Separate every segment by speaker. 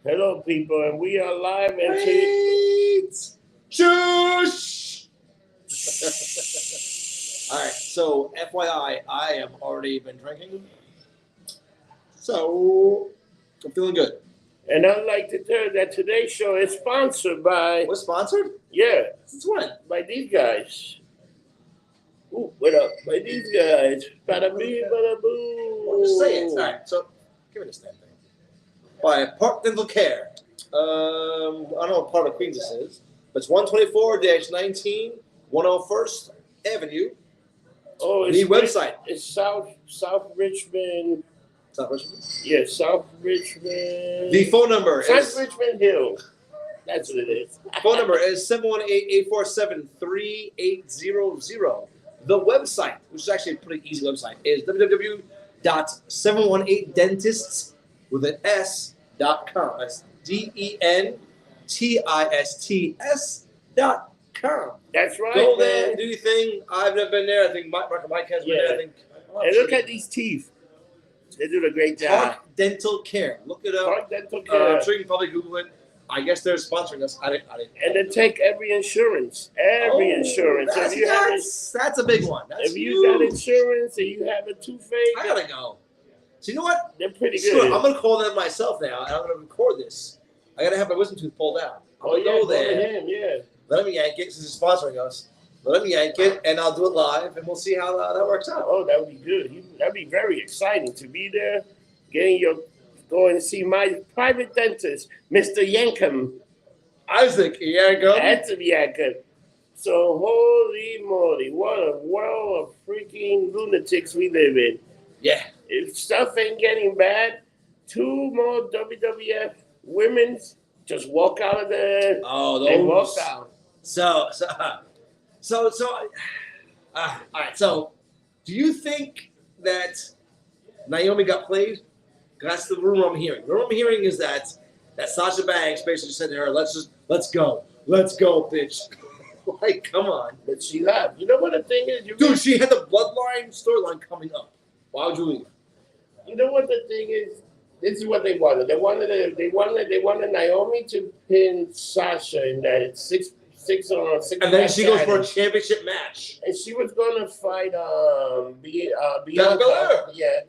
Speaker 1: Hello, people, and we are live and
Speaker 2: Wait! Shush! All right, so FYI, I have already been drinking, so I'm feeling good.
Speaker 1: And I'd like to tell you that today's show is sponsored by,
Speaker 2: We're sponsored?
Speaker 1: yeah,
Speaker 2: Since when?
Speaker 1: by these guys. Ooh, what up? By these guys. Bada bing, bada boom.
Speaker 2: Well, just say it. All right, so give me this damn thing. By Park Dental Care. I don't know what part of Queens this is, but it's 124-19, 101st Avenue.
Speaker 1: Oh, it's
Speaker 2: The website.
Speaker 1: It's South Richmond.
Speaker 2: South Richmond?
Speaker 1: Yeah, South Richmond.
Speaker 2: The phone number
Speaker 1: South
Speaker 2: is...
Speaker 1: Richmond Hill. That's what it is.
Speaker 2: Phone number is 718-847-3800. The website, which is actually a pretty easy website, is www.718dentists with an S.com. That's DENTISTS.com.
Speaker 1: That's right.
Speaker 2: Go there, do your thing. I've never been there. I think Mike has been there. I think.
Speaker 1: And look at these teeth. They do a great job.
Speaker 2: Park Dental Care. Look it up.
Speaker 1: Park Dental Care.
Speaker 2: I'm sure you can probably Google it. I guess they're sponsoring us. I didn't.
Speaker 1: And they take every insurance. Every insurance.
Speaker 2: That's a big one. That's
Speaker 1: if you got insurance and you have a toothache,
Speaker 2: I gotta go. So you know what?
Speaker 1: They're pretty good.
Speaker 2: Sure, I'm gonna call them myself now, and I'm gonna record this. I gotta have my wisdom tooth pulled out. I'm gonna go there.
Speaker 1: Him, yeah.
Speaker 2: Let him yank it since he's sponsoring us. Let him yank it, and I'll do it live, and we'll see how that works out.
Speaker 1: Oh, that would be good. That'd be very exciting to be there, going to see my private dentist, Mr. Yankum.
Speaker 2: Isaac Yankum.
Speaker 1: That's a Yankum. So holy moly, what a world of freaking lunatics we live in.
Speaker 2: Yeah.
Speaker 1: If stuff ain't getting bad, 2 more WWF women's just walk out of there.
Speaker 2: Oh, those.
Speaker 1: They walk out.
Speaker 2: So, all right. So, do you think that Naomi got played? That's the rumor I'm hearing. The rumor I'm hearing is that Sasha Banks basically said to her, "Let's go, bitch." Like, come on.
Speaker 1: But she left. You know what the thing is?
Speaker 2: Dude, she had the bloodline storyline coming up. Why would you leave?
Speaker 1: You know what the thing is? This is what they wanted. They wanted Naomi to pin Sasha in that six
Speaker 2: and then she goes for a championship match.
Speaker 1: And she was gonna fight Bianca. Yeah.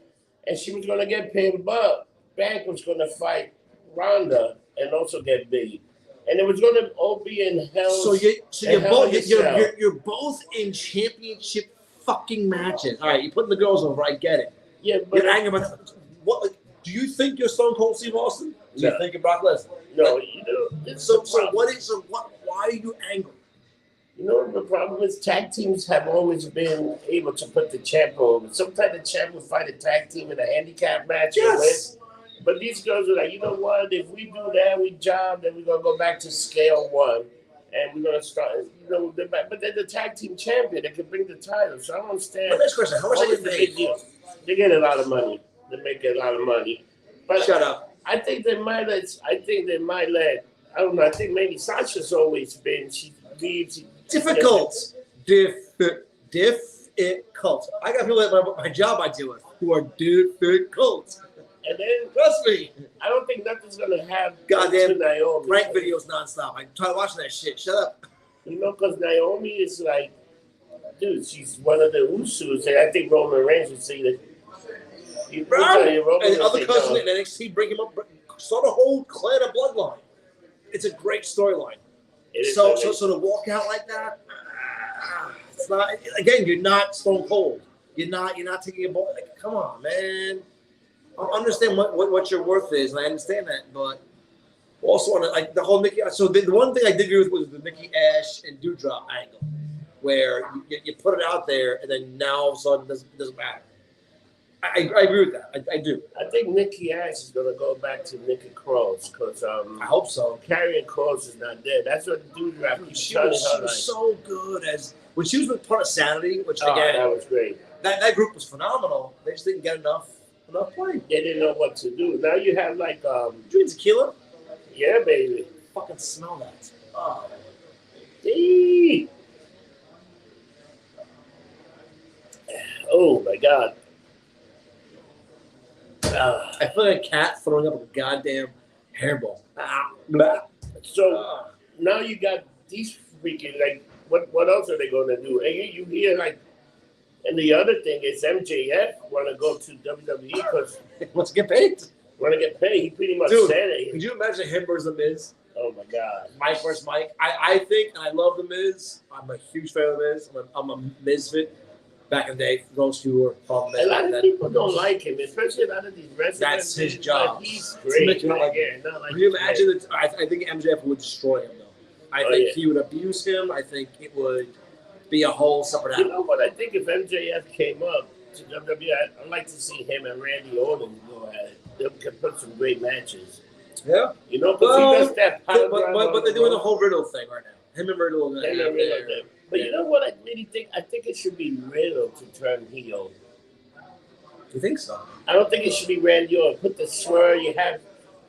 Speaker 1: And she was gonna get pinned, but Bank was gonna fight Ronda and also get beat. And it was gonna all be in hell.
Speaker 2: So you're both in championship fucking matches. All right, you're putting the girls over. I get it.
Speaker 1: Yeah, but
Speaker 2: you're angry about what? Do you think you're Stone Cold Steve Austin? Do you think you're Brock Lesnar?
Speaker 1: No, you know.
Speaker 2: Why are you angry?
Speaker 1: You know, the problem is tag teams have always been able to put the champ over. Sometimes the champ will fight a tag team in a handicap match.
Speaker 2: Yes.
Speaker 1: But these girls are like, you know what? If we do that, we job, then we're going to go back to scale 1. And we're going to start, but they're the tag team champion. They can bring the title. So I don't understand.
Speaker 2: But next question, how much are they paid?
Speaker 1: They get a lot of money. They make a lot of money. But
Speaker 2: shut up.
Speaker 1: I think they might let, I don't know, I think maybe Sasha's always been, she leaves.
Speaker 2: Difficult. Difficult. I got people at my job I deal with who are difficult.
Speaker 1: And then,
Speaker 2: trust me,
Speaker 1: I don't think nothing's going to have
Speaker 2: goddamn
Speaker 1: Naomi.
Speaker 2: Prank videos nonstop. I try watching that shit. Shut up.
Speaker 1: You know, because Naomi is like, dude, she's one of the Usos. And I think Roman Reigns would say that.
Speaker 2: And other cousin in NXT bring him up, start a whole clan of bloodline. It's a great storyline. So to walk out like that, it's not. Again, you're not Stone Cold. You're not taking a ball. Like, come on, man. I understand what your worth is, and I understand that, but also on like the whole Nikki. So the one thing I did agree with was the Nikki Ash and Doudrop angle, where you put it out there, and then now all of a sudden it doesn't matter. I agree with that. I do.
Speaker 1: I think Nikki Ash is going to go back to Nikki Cross because
Speaker 2: I hope so.
Speaker 1: Karrion Kross is not there. That's what Doudrop keeps
Speaker 2: telling her. She was so good when she was with Part of Sanity, which again
Speaker 1: that was great.
Speaker 2: That group was phenomenal. They just didn't get enough play.
Speaker 1: They didn't know what to do. Now you have like
Speaker 2: drink tequila.
Speaker 1: Yeah, baby.
Speaker 2: Fucking smell that. Oh.
Speaker 1: Gee. Oh my God.
Speaker 2: I feel like a cat throwing up a goddamn Hairball.
Speaker 1: So now you got these freaking like what else are they going to do? And you hear like, and the other thing is MJF want to go to WWE because
Speaker 2: he wants to get paid.
Speaker 1: Want to get paid? He pretty much
Speaker 2: Dude,
Speaker 1: said it.
Speaker 2: Could you imagine him versus The Miz?
Speaker 1: Oh my God,
Speaker 2: Mike versus Mike. I think, and I love The Miz. I'm a huge fan of The Miz. I'm a Mizfit. Back in the day, those who were from
Speaker 1: a lot of people don't like him, especially a lot of these wrestlers.
Speaker 2: That's his job.
Speaker 1: He's great.
Speaker 2: Not like can you imagine that? I think MJF would destroy him, though. I think he would abuse him. I think it would be a whole separate
Speaker 1: animal. You know what? I think if MJF came up to WWE, I'd like to see him and Randy Orton go at it. They could put some great matches.
Speaker 2: Yeah.
Speaker 1: You know, because he does that power
Speaker 2: but they're doing the whole Riddle thing right now. Him and Riddle.
Speaker 1: But you know what I really think? I think it should be Riddle to turn heel.
Speaker 2: You think so?
Speaker 1: I don't think it should be Randy Orton. Put the swerve. You have.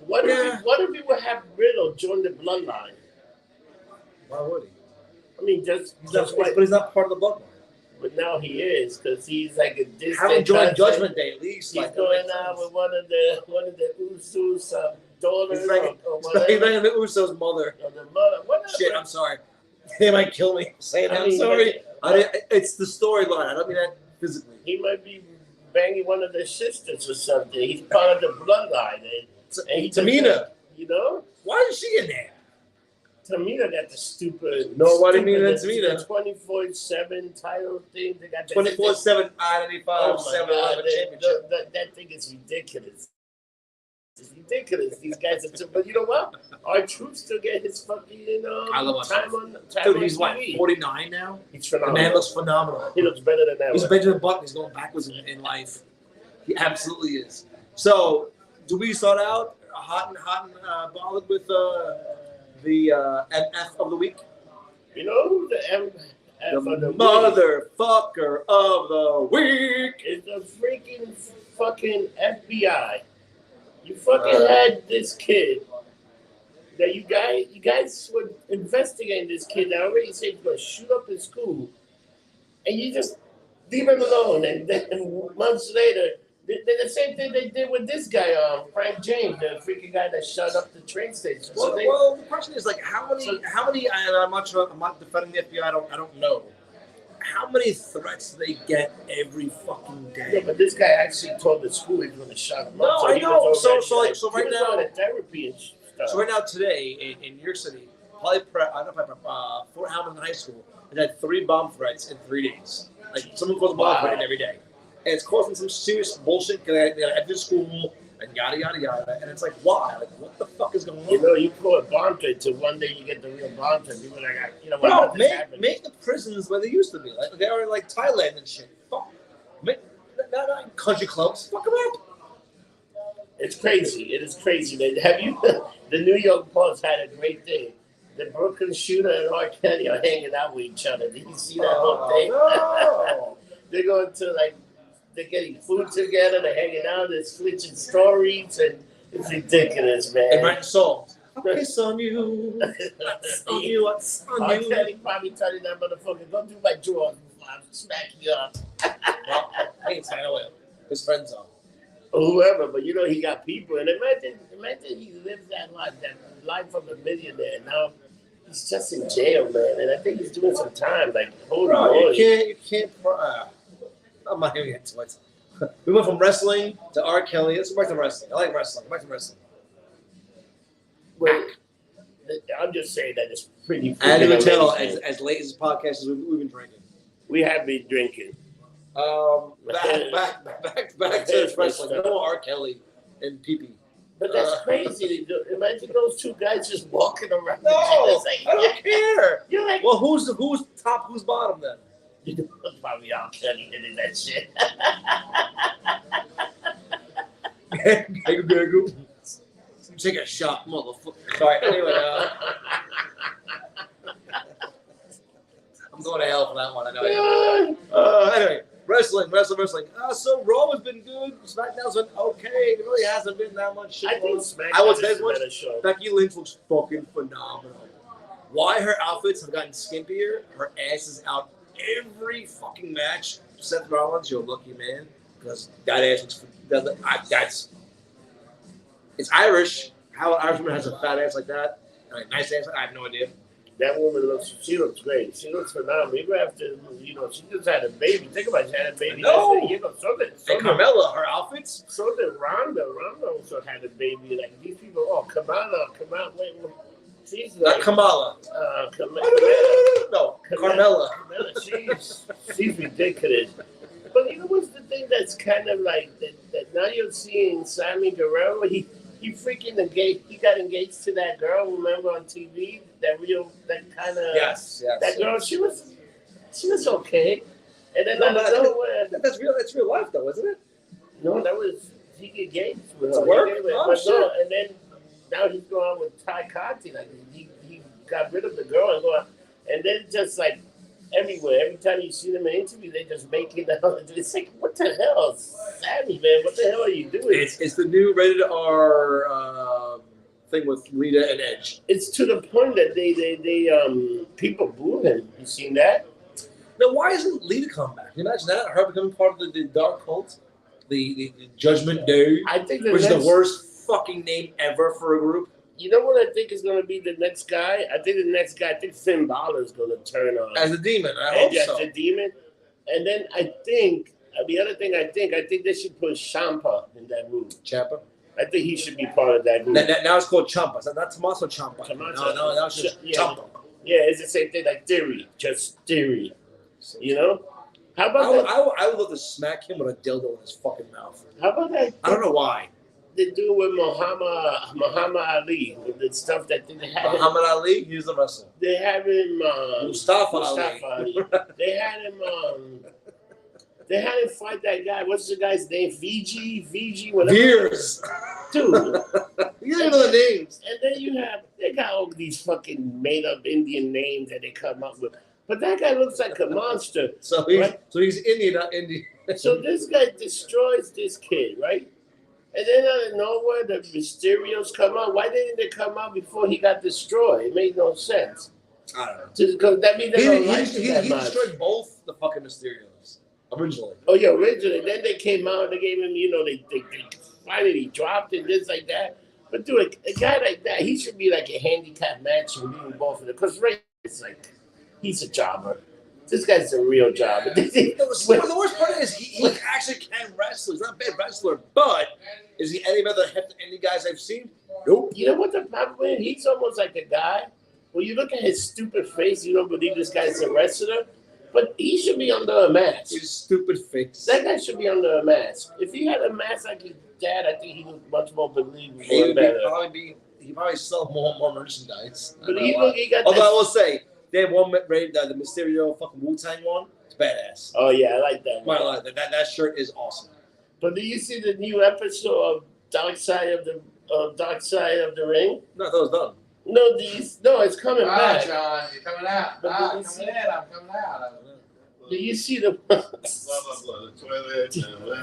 Speaker 1: What if we would have Riddle join the bloodline?
Speaker 2: Why would he?
Speaker 1: I mean,
Speaker 2: but he's not part of the bloodline.
Speaker 1: But now he is because he's like a distant.
Speaker 2: Have him join Judgment Day at least.
Speaker 1: He's going out with one of the Usos' daughters.
Speaker 2: He's like the Usos' mother.
Speaker 1: Or the mother. Whatever.
Speaker 2: Shit, I'm sorry. They might kill me saying that. I'm sorry. It's the storyline. I don't mean that physically.
Speaker 1: He might be banging one of their sisters or something. He's part of the bloodline. And
Speaker 2: Tamina.
Speaker 1: You know?
Speaker 2: Why is she in there?
Speaker 1: Tamina got the stupid.
Speaker 2: No, why do you mean that's Tamina?
Speaker 1: 24/7 title thing. They got
Speaker 2: 24/7 identified 7-11 championship.
Speaker 1: That thing is ridiculous. It's ridiculous. These guys are too. But you know what? Our troops still get his fucking
Speaker 2: I love
Speaker 1: time on.
Speaker 2: Dude, he's what, 49 now?
Speaker 1: He's phenomenal.
Speaker 2: The man looks phenomenal.
Speaker 1: He looks better than ever.
Speaker 2: He's Benjamin Button. He's going backwards in life. He absolutely is. So, do we start out hot and bothered with the MF of the week?
Speaker 1: You know who the MF of the
Speaker 2: motherfucker of the week
Speaker 1: is? The freaking fucking FBI. You fucking had this kid that you guys were investigating this kid that already said he's going to shoot up his school, and you just leave him alone. And then months later, the same thing they did with this guy, Frank James, the freaking guy that shut up the train station.
Speaker 2: Well, the question is like how many? And I'm not defending the FBI. I don't know. How many threats do they get every fucking day?
Speaker 1: Yeah, but this guy actually told the school he was going to shut him up.
Speaker 2: No, I know. So right now,
Speaker 1: therapy and stuff.
Speaker 2: So right now today in New York City, Fort Hamilton High School has had 3 bomb threats in 3 days. Like someone calls a bomb threat every day, and it's causing some serious bullshit. They at this school and yada yada yada, and it's like why? Like what the fuck is going on?
Speaker 1: You know, you call it bomb threat till one day you get the real bomb threat. People are like, you know what?
Speaker 2: No, make the prisons where they used to be. Like they are in like Thailand and shit. Fuck, not in country clubs. Fuck them up.
Speaker 1: It's crazy. It is crazy. Have you? The New York Post had a great thing. The Brooklyn shooter and R. Kelly are hanging out with each other. Did you see that whole thing?
Speaker 2: No.
Speaker 1: They're going to they're getting food together. They're hanging out. They're switching stories, and it's ridiculous, man.
Speaker 2: And writing songs. It's on you. It's on you. It's on you.
Speaker 1: R. Kelly probably telling that motherfucker, "Go do my drawers before I smack you up."
Speaker 2: Well, he ain't signing away. His friends are.
Speaker 1: Or whoever, but you know he got people, and imagine he lives that life of a millionaire. Now he's just in jail, man, and I think he's doing some time. Like, holy moly.
Speaker 2: You can't. I'm not gonna get to it. We went from wrestling to R. Kelly. Let's go back to wrestling. I like wrestling. Back to wrestling.
Speaker 1: Well, I'm just saying that it's pretty.
Speaker 2: And you can tell, as late as the podcast is, we've been drinking.
Speaker 1: We have been drinking.
Speaker 2: Back to wrestling. No R. Kelly and PP.
Speaker 1: But that's crazy. Imagine those two guys just walking around.
Speaker 2: No, I don't care.
Speaker 1: You're like,
Speaker 2: well, who's top, who's bottom then?
Speaker 1: You know, probably R. Kelly did that shit.
Speaker 2: Take a shot, motherfucker. Sorry. Anyway, I'm going to hell for that one. I know. Anyway, wrestling. So Raw has been good. SmackDown's been okay. It really hasn't been that much shit.
Speaker 1: I think SmackDown is a better show.
Speaker 2: Becky Lynch looks fucking phenomenal. Why her outfits have gotten skimpier? Her ass is out every fucking match. Seth Rollins, you're a lucky man because that ass looks. It's Irish. how an Irishman has a fat ass like that, like nice ass. I have no idea.
Speaker 1: That woman looks great. She looks phenomenal. Even after, she just had a baby. Think about it, she had a baby.
Speaker 2: No.
Speaker 1: So did
Speaker 2: Carmella, her outfits.
Speaker 1: So did Ronda. Ronda also had a baby. Like these people, Kamala, wait. She's
Speaker 2: like, not Kamala. No, Carmella.
Speaker 1: She's ridiculous. But you know what's the thing that's kind of like that now you're seeing Sammy Guerrero, he freaking engaged. He got engaged to that girl. Remember on TV? That kind of
Speaker 2: yes.
Speaker 1: That girl. She was okay. And then
Speaker 2: that's real life though, isn't it?
Speaker 1: No, that was he engaged with her.
Speaker 2: Work? Oh, shit.
Speaker 1: No, and then now he's going on with Ty Conti. Like he got rid of the girl and going, and then just like everywhere. Every time you see them in an interview, they just make it out. It's like, what the hell, Sammy, man? What the hell are you doing?
Speaker 2: It's the new rated R thing with Lita and Edge.
Speaker 1: It's to the point that they people boo him. You seen that?
Speaker 2: Now, why isn't Lita come back? Can you imagine that? Her becoming part of the dark cult, the Judgment Day.
Speaker 1: I think
Speaker 2: which is the worst fucking name ever for a group.
Speaker 1: You know what I think is going to be the next guy? I think Finn Balor is going to turn on.
Speaker 2: As a demon, I hope so.
Speaker 1: As a demon. And then I think, the other thing I think they should put Ciampa in that group.
Speaker 2: Ciampa?
Speaker 1: I think he should be part of that group.
Speaker 2: Now it's called Ciampa. It's not Tommaso Ciampa. No, now it's just Ciampa.
Speaker 1: Yeah, it's the same thing like Theory. Just Theory. You know? How about that?
Speaker 2: I would love to smack him with a dildo in his fucking mouth.
Speaker 1: How about that?
Speaker 2: I don't know why.
Speaker 1: They do with Muhammad Ali, with the stuff that they had.
Speaker 2: Muhammad Ali, he's the wrestler.
Speaker 1: They have him.
Speaker 2: Mustafa Ali.
Speaker 1: They had him. They had him fight that guy. What's the guy's name? VG, whatever.
Speaker 2: Veers.
Speaker 1: Dude.
Speaker 2: You don't even know the names.
Speaker 1: And then they got all these fucking made up Indian names that they come up with. But that guy looks like a monster.
Speaker 2: So he's Indian, not Indian.
Speaker 1: So this guy destroys this kid, right? And then out of nowhere, the Mysterios come out. Why didn't they come out before he got destroyed? It made no sense.
Speaker 2: I don't know.
Speaker 1: Because that means
Speaker 2: he destroyed both the fucking Mysterios originally.
Speaker 1: Oh yeah, originally. Then they came out. They gave him, they finally dropped it, just like that. But dude, a guy like that, he should be like a handicap match and being both of them. Because Ray is like, he's a jobber. This guy's a real jobber.
Speaker 2: The worst part is he actually can wrestle. He's not a bad wrestler, but is he any better than any guys I've seen? Nope.
Speaker 1: You know what the problem is? He's almost like a guy. When you look at his stupid face, you don't believe this guy's a wrestler. But he should be under a mask.
Speaker 2: His stupid face.
Speaker 1: That guy should be under a mask. If he had a mask like his dad, I think he was much more believable.
Speaker 2: He'd probably sell more merchandise.
Speaker 1: But he got.
Speaker 2: Although I will say, they have one rated the Mysterio fucking Wu-Tang one. It's badass.
Speaker 1: Oh yeah, I like that.
Speaker 2: I like that. That shirt is awesome.
Speaker 1: But do you see the new episode of Dark Side of the Ring?
Speaker 2: No, I thought it was done.
Speaker 1: No, it's coming back.
Speaker 3: John, you're coming out. I'm coming out.
Speaker 1: Do you see the
Speaker 3: blah blah blah? The toilet.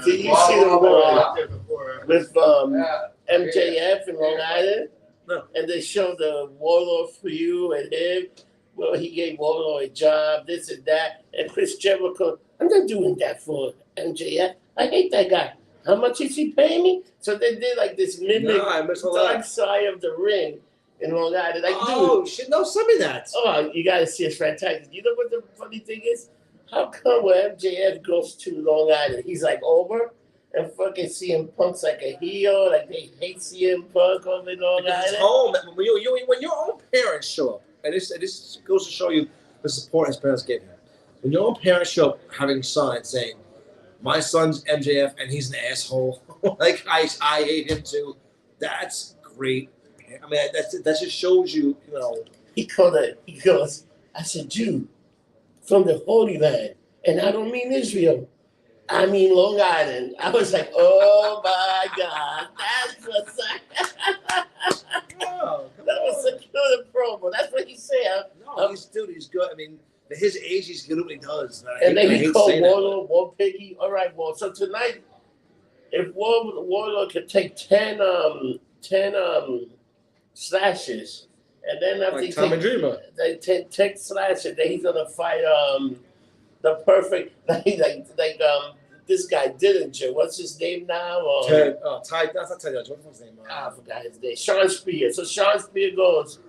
Speaker 1: Do you see the one with MJF in Long Island?
Speaker 2: No.
Speaker 1: And they show the Warlord for you and him. Well, he gave Warlord a job, this and that. And Chris Jericho, I'm not doing that for MJF. I hate that guy. How much is he paying me? So they did like this mimic Dark Side of the Ring in Long Island. Like,
Speaker 2: shit, no, send me that.
Speaker 1: Oh, you got to see it's fantastic. You know what the funny thing is? How come when MJF goes to Long Island, he's like over? And fucking CM Punk's like a heel, like they hate CM Punk over in Long Island.
Speaker 2: It's home. When your own parents show up, and this goes to show you the support his parents gave him. When your own parents show up having signs saying, "My son's MJF and he's an asshole," like I hate him too. That's great. I mean, that just shows you,
Speaker 1: He goes, I said, Jew from the Holy Land, and I don't mean Israel. I mean Long Island. I was like, oh my God, that's what's that was a good promo. That's what he said.
Speaker 2: No, he's good. I mean, at his age, he's good at what he does.
Speaker 1: And then he called Warlord War Piggy. All right, well, so tonight, if Warlord could take 10 slashes, and then after
Speaker 2: like Tommy Dreamer,
Speaker 1: they take slashes, then he's gonna fight the perfect like this guy Dillinger. What's his name now?
Speaker 2: Ty. That's not Ty. What the fuck's his name?
Speaker 1: I forgot his name. Sean Spear. So Sean Spear goes.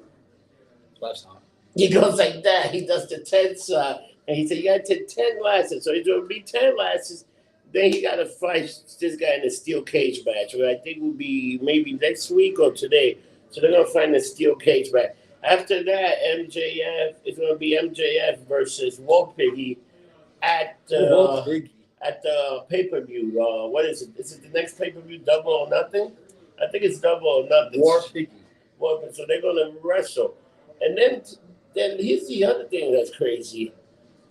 Speaker 2: Lifestyle.
Speaker 1: He goes like that. He does the 10 side. And he said, you got to take 10 glasses. So he's going to be 10 glasses. Then he got to fight this guy in a steel cage match, which I think will be maybe next week or today. So they're going to find a steel cage match. After that, MJF is going to be MJF versus Wolpiggy at the pay-per-view. What is it? Is it the next pay-per-view, Double or Nothing? I think it's Double or Nothing.
Speaker 2: Wolpiggy.
Speaker 1: So they're going to wrestle. And then here's the other thing that's crazy.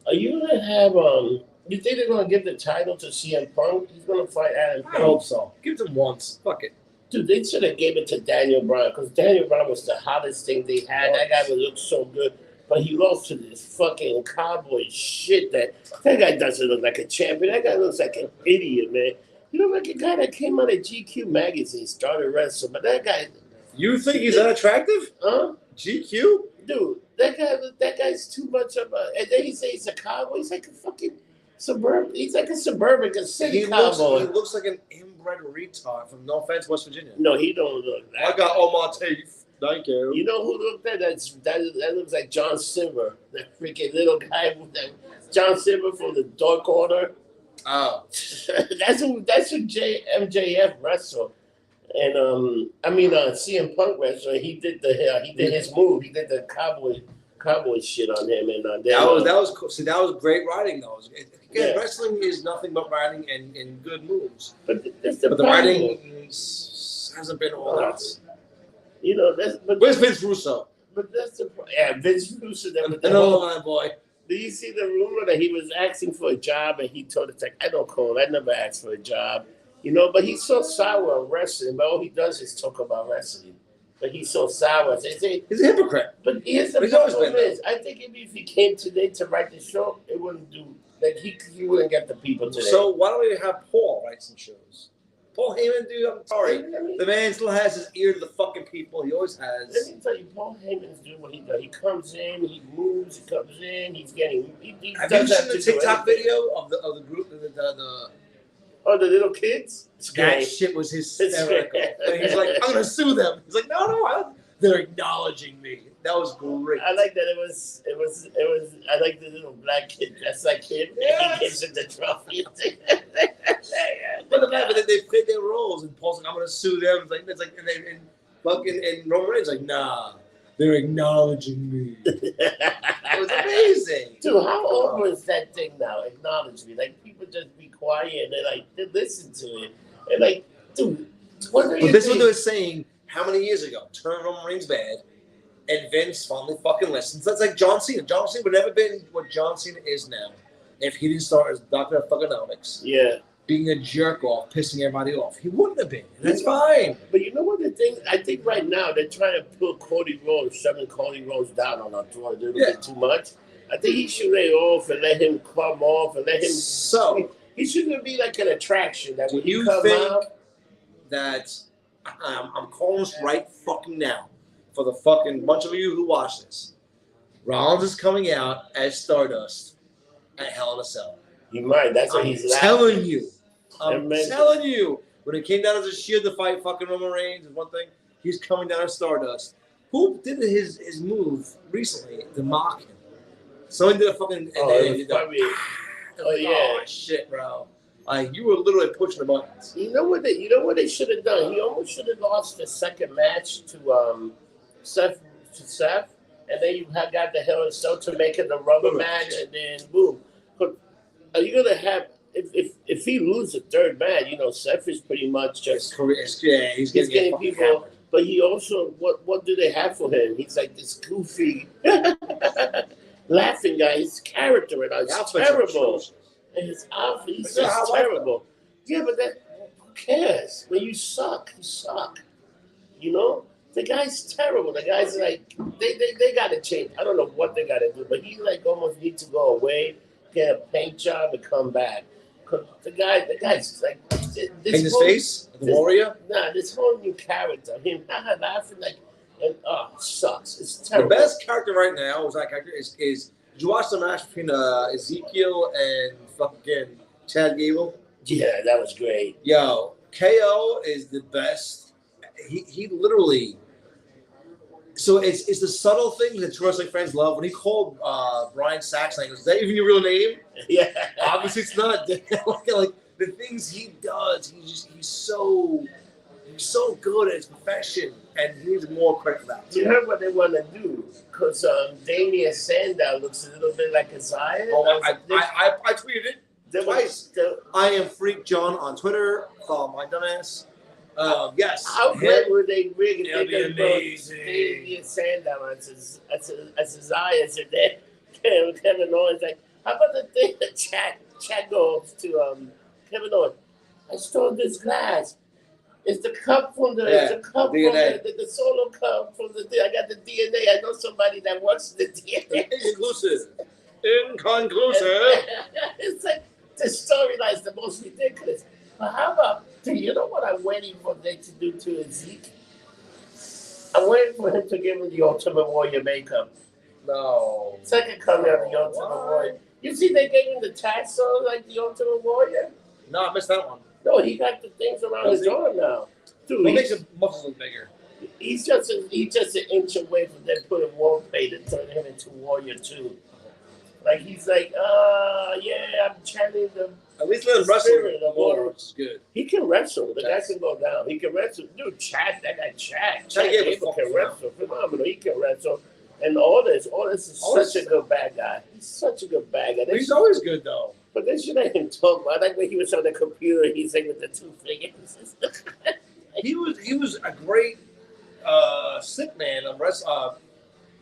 Speaker 1: Are you going to have, you think they're going to give the title to CM Punk? He's going to fight Adam Page.
Speaker 2: I hope so. Give it to him once. Fuck it.
Speaker 1: Dude, they should have gave it to Daniel Bryan because Daniel Bryan was the hottest thing they had. That guy would look so good. But he lost to this fucking cowboy shit that guy doesn't look like a champion. That guy looks like an idiot, man. You look like a guy that came out of GQ magazine, started wrestling. But that guy...
Speaker 2: You think he's unattractive?
Speaker 1: Huh?
Speaker 2: GQ?
Speaker 1: Dude, that guy's too much of a... And then he says he's a cowboy. He's like a fucking suburban... He's like a suburban city cowboy.
Speaker 2: He looks like an inbred retard from, no offense, West Virginia.
Speaker 1: No, he don't look that.
Speaker 2: I got all my teeth. Thank you.
Speaker 1: You know who looked at that? That looks like John Silver. That freaking little guy. John Silver from the Dark Order.
Speaker 2: Oh.
Speaker 1: That's who MJF wrestled. And CM Punk wrestled. He did his move. He did the cowboy shit on him. And
Speaker 2: that was cool. See, that was great writing though. Again, wrestling is nothing but writing and good moves. But the writing hasn't been all that.
Speaker 1: You know,
Speaker 2: where's Vince Russo?
Speaker 1: But that's the problem. Yeah, Vince Russo.
Speaker 2: Another line, boy.
Speaker 1: Do you see the rumor that he was asking for a job and he told the tech, I don't call. I never asked for a job. You know, but he's so sour on wrestling. But all he does is talk about wrestling. But he's so sour. He's a
Speaker 2: hypocrite.
Speaker 1: But here's the problem is, I think if he came today to write the show, it wouldn't do. Like he wouldn't get the people today.
Speaker 2: So why don't we have Paul write some shows? Paul Heyman, dude, I'm sorry. The man still has his ear to the fucking people. He always has.
Speaker 1: Let me tell you, Paul Heyman's doing what he does. He comes in, he moves, he comes in, he's getting.
Speaker 2: Have you seen the TikTok video of the group,
Speaker 1: Oh, the little kids?
Speaker 2: That shit was hysterical. And he's like, I'm gonna sue them. He's like, no, they're acknowledging me. That was great.
Speaker 1: I like that it was. I like the little black kid dressed like him. Yes. He gives him the trophy.
Speaker 2: But they fit their roles, and Paul's like, I'm gonna sue them. And Roman Reigns like, nah, they're acknowledging me. It was amazing.
Speaker 1: Dude, how over is that thing now? Acknowledge me. Like people just be quiet and they listen to it. And like, dude, what are you?
Speaker 2: But this is what they were saying how many years ago? Turn Roman Reigns bad. And Vince finally fucking listens. That's like John Cena. John Cena would never been what John Cena is now if he didn't start as Dr. Thugonomics.
Speaker 1: Yeah.
Speaker 2: Being a jerk off, pissing everybody off. He wouldn't have been. That's fine.
Speaker 1: But you know what the thing? I think right now they're trying to put shoving Cody Rhodes down on our tour a little bit too much. I think he should lay off and let him come off and let him.
Speaker 2: So
Speaker 1: he shouldn't be like an attraction. That
Speaker 2: do
Speaker 1: when
Speaker 2: you
Speaker 1: come
Speaker 2: think
Speaker 1: out,
Speaker 2: that I'm calling this right fucking now? For the fucking bunch of you who watch this, Rollins is coming out as Stardust at Hell in a Cell.
Speaker 1: He might. That's what he's
Speaker 2: telling you. I'm telling you. When it came down as a Shield to fight fucking Roman Reigns is one thing. He's coming down as Stardust. Who did his move recently to mock him? Someone did a fucking. Oh shit, bro. You were literally pushing the buttons.
Speaker 1: You know what they should have done? He almost should have lost the second match to Seth, and then you got the Hell in a Cell to make it a rubber match, and then boom. Are you gonna have if he loses the third match? You know, Seth is pretty much just
Speaker 2: he's getting people. Hammered.
Speaker 1: But he also what do they have for him? He's like this goofy, laughing guy. His character and it's terrible. And his outfit, he's just terrible. Yeah, but who cares? When you suck, you suck. You know. The guy's terrible. The guy's like, they got to change. I don't know what they got to do, but he like almost needs to go away, get a paint job, and come back. Cause the guy's like this.
Speaker 2: In his face, the warrior.
Speaker 1: Nah, this whole new character, him laughing like, and it sucks. It's terrible.
Speaker 2: The best character right now was that character is. Did you watch the match between Ezekiel and fucking Chad Gable?
Speaker 1: Yeah, that was great.
Speaker 2: Yo, KO is the best. He literally. So it's the subtle things that true wrestling fans love. When he called Brian Saxon, he goes, "Is that even your real name?"
Speaker 1: Yeah.
Speaker 2: Obviously, it's not. like the things he does, he's so good at his profession, and he needs more credit for that.
Speaker 1: You heard what they want to do, because Damien Sandow looks a little bit like Isaiah.
Speaker 2: Oh, I tweeted it twice. I am Freak John on Twitter. Follow my dumbass. Yes.
Speaker 1: How great would they rig if
Speaker 2: That'd
Speaker 1: they
Speaker 2: be
Speaker 1: could put
Speaker 2: amazing.
Speaker 1: Damien Sandow as Isaiah? And then Kevin Owens like, how about the thing that Chad goes to Kevin Owens? I stole this glass. It's the cup from the cup
Speaker 2: DNA.
Speaker 1: From the solo cup from the. I got the DNA. I know somebody that works the DNA.
Speaker 2: Inconclusive.
Speaker 1: It's like the storyline is the most ridiculous. But how about? You know what I'm waiting for them to do to Ezekiel? I'm waiting for him to give him the Ultimate Warrior makeup.
Speaker 2: No.
Speaker 1: Second coming of the Ultimate Warrior. You see, they gave him the tassel like the Ultimate Warrior.
Speaker 2: No, I missed that one.
Speaker 1: No, he got the things around his arm now. Dude,
Speaker 2: What makes his muscles look bigger?
Speaker 1: He's just an inch away from them putting Warpaint and turning him into Warrior 2. Like he's like, yeah, I'm channeling the.
Speaker 2: At least let him wrestle more, which is good.
Speaker 1: He can wrestle. The guy can go down. He can wrestle. Dude, Chad, that guy Chad
Speaker 2: Gable
Speaker 1: can wrestle. Phenomenal. He can wrestle. And Otis is such a good bad guy. He's such a good bad guy.
Speaker 2: He's always good though.
Speaker 1: But they should let him talk. I like when he was on the computer. He's like with the 2 fingers.
Speaker 2: He was a great sick man,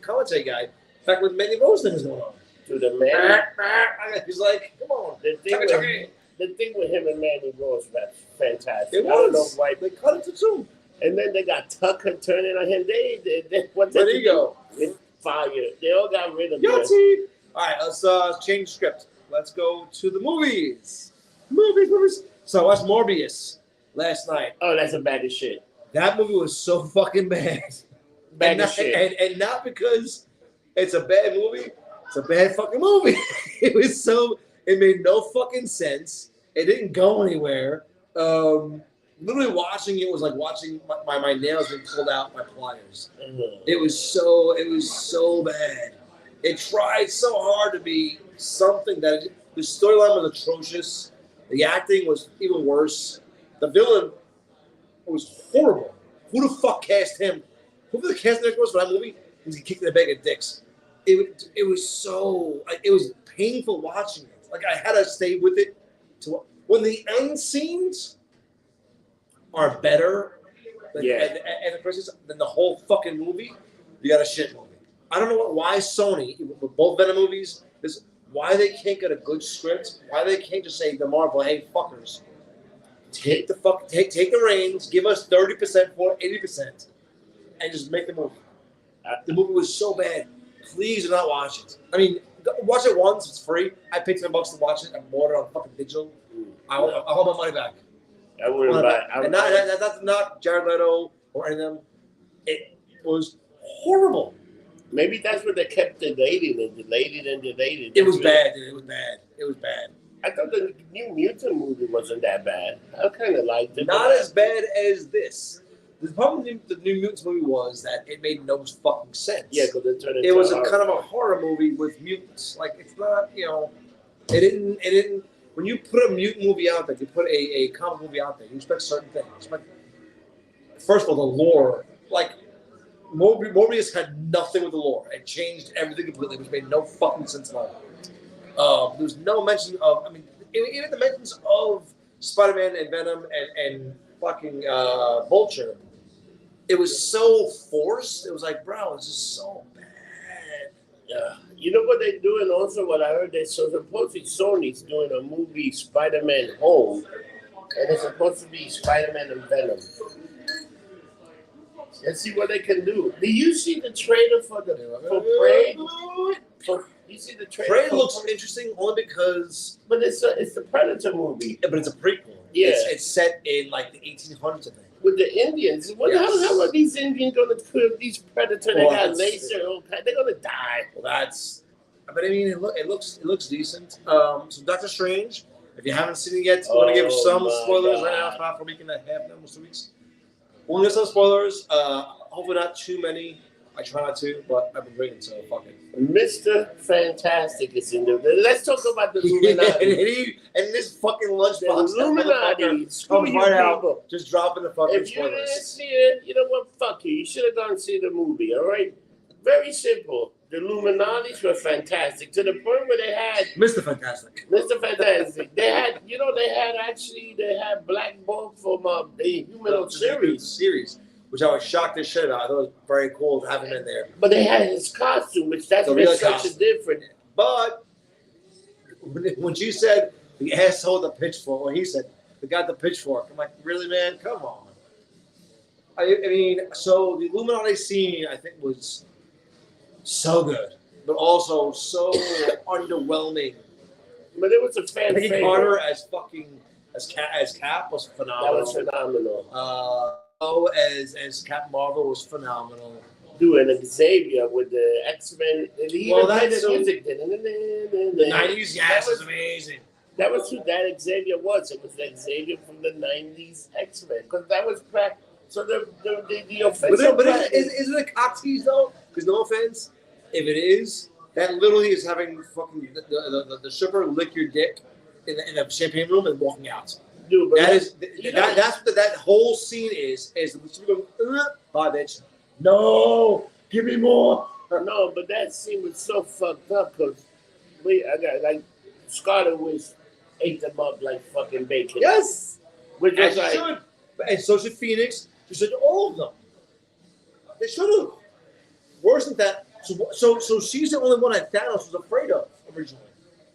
Speaker 2: commentary guy. In fact, with Manny Rose things going on.
Speaker 1: To the man.
Speaker 2: He's like, come on.
Speaker 1: The thing with him and Manny Rose was fantastic.
Speaker 2: It was.
Speaker 1: I don't know why.
Speaker 2: They cut it to 2.
Speaker 1: And then they got Tucker turning on him. What
Speaker 2: There you go.
Speaker 1: Fire. They all got rid of him.
Speaker 2: Yahtzee! All right, let's change script. Let's go to the movies. Movies. So I watched Morbius last night.
Speaker 1: Oh, that's a bad as shit.
Speaker 2: That movie was so fucking bad.
Speaker 1: Bad as shit.
Speaker 2: And not because it's a bad movie. It's a bad fucking movie. It made no fucking sense. It didn't go anywhere. Literally watching it was like watching my nails being pulled out by pliers.
Speaker 1: Mm-hmm.
Speaker 2: It was so bad. It tried so hard to be something that the storyline was atrocious. The acting was even worse. The villain was horrible. Who the fuck cast him? Who the casting director was for that movie? He was kicking a bag of dicks. It was painful watching it. Like I had to stay with it. When the end scenes are better than the whole fucking movie, you got a shit movie. I don't know why Sony, with both Venom movies, why they can't get a good script, why they can't just say to Marvel, hey, fuckers, take the reins, give us 30% for 80%, and just make the movie. The movie was so bad. Please do not watch it. I mean, watch it once, it's free. I paid $10 to watch it. I bought it on fucking digital. I hold my money back.
Speaker 1: I wouldn't buy it.
Speaker 2: That's not Jared Leto or any of them. It was horrible.
Speaker 1: Maybe that's what they kept delaying.
Speaker 2: It was bad, dude. It was bad.
Speaker 1: I thought the New Mutant movie wasn't that bad. I kind of liked it.
Speaker 2: Not as bad as this. The problem with the New Mutants movie was that it made no fucking sense.
Speaker 1: Yeah, because
Speaker 2: it was a kind of a horror movie with mutants. Like it's not, it didn't. When you put a mutant movie out there, you put a comic movie out there, you expect certain things. First of all, the lore, like Morbius had nothing with the lore. It changed everything completely, which made no fucking sense at all. There was no mention of, even the mentions of Spider-Man and Venom and fucking Vulture. It was so forced. It was like, bro, it's just so bad.
Speaker 1: Yeah. You know what they're doing also? What I heard, supposedly Sony's doing a movie, Spider-Man Home, and it's supposed to be Spider-Man and Venom. Let's see what they can do. Do you see the trailer for Prey? You see the trailer?
Speaker 2: Prey looks interesting only because...
Speaker 1: But it's the Predator movie.
Speaker 2: Yeah, but it's a prequel.
Speaker 1: Yeah.
Speaker 2: It's set in like the 1800s, I think.
Speaker 1: With the Indians. How are these Indians going to kill these Predators? They got laser. They're going to die.
Speaker 2: Well, but I mean, it looks decent. So Doctor Strange, If you haven't seen it yet, we're going to give some spoilers right now. It's about for a week and a half, almost 2 weeks. We'll give some spoilers. Hopefully not too many. I try not to, but I've been drinking, so fuck it.
Speaker 1: Mr. Fantastic is in there. Let's talk about the Illuminati.
Speaker 2: and this fucking lunchbox.
Speaker 1: The Illuminati.
Speaker 2: Comes right out, just dropping the fucking
Speaker 1: If you didn't see it, you know what? Fuck you. You should have gone and see the movie, all right? Very simple. The Illuminatis were fantastic to the point where they had
Speaker 2: Mr. Fantastic.
Speaker 1: Mr. Fantastic. They had Black Bolt from the Humanoid
Speaker 2: series, which I was shocked as shit about. I thought it was very cool to have him in there.
Speaker 1: But they had his costume, which that's such a different.
Speaker 2: But when you said the asshole with the pitchfork, or he said the guy with the pitchfork, I'm like, really, man? Come on. I mean, so the Illuminati scene, I think, was so good, but also so underwhelming.
Speaker 1: But it was a fan
Speaker 2: favorite. Carter as Cap was phenomenal.
Speaker 1: That was phenomenal.
Speaker 2: As Captain Marvel was phenomenal.
Speaker 1: Dude, and Xavier with the X-Men.
Speaker 2: Well, that's the music. The 90s, yes, was amazing.
Speaker 1: That was who that Xavier was. It was that Xavier from the 90s X-Men. Because that was crack. So the offensive.
Speaker 2: But is it a cock tease, though? Because no offense, if it is, that literally is having fucking the stripper lick your dick in a champagne room and walking out.
Speaker 1: Dude, but
Speaker 2: that's what that whole scene is the stripper going, bye, bitch. No, give me more.
Speaker 1: No, but that scene was so fucked up because Scarlet Witch ate them up like fucking bacon.
Speaker 2: Yes,
Speaker 1: which
Speaker 2: was like, should. And so should Phoenix. So should all of them. They should have. Worse than that. So she's the only one that Thanos was afraid of originally,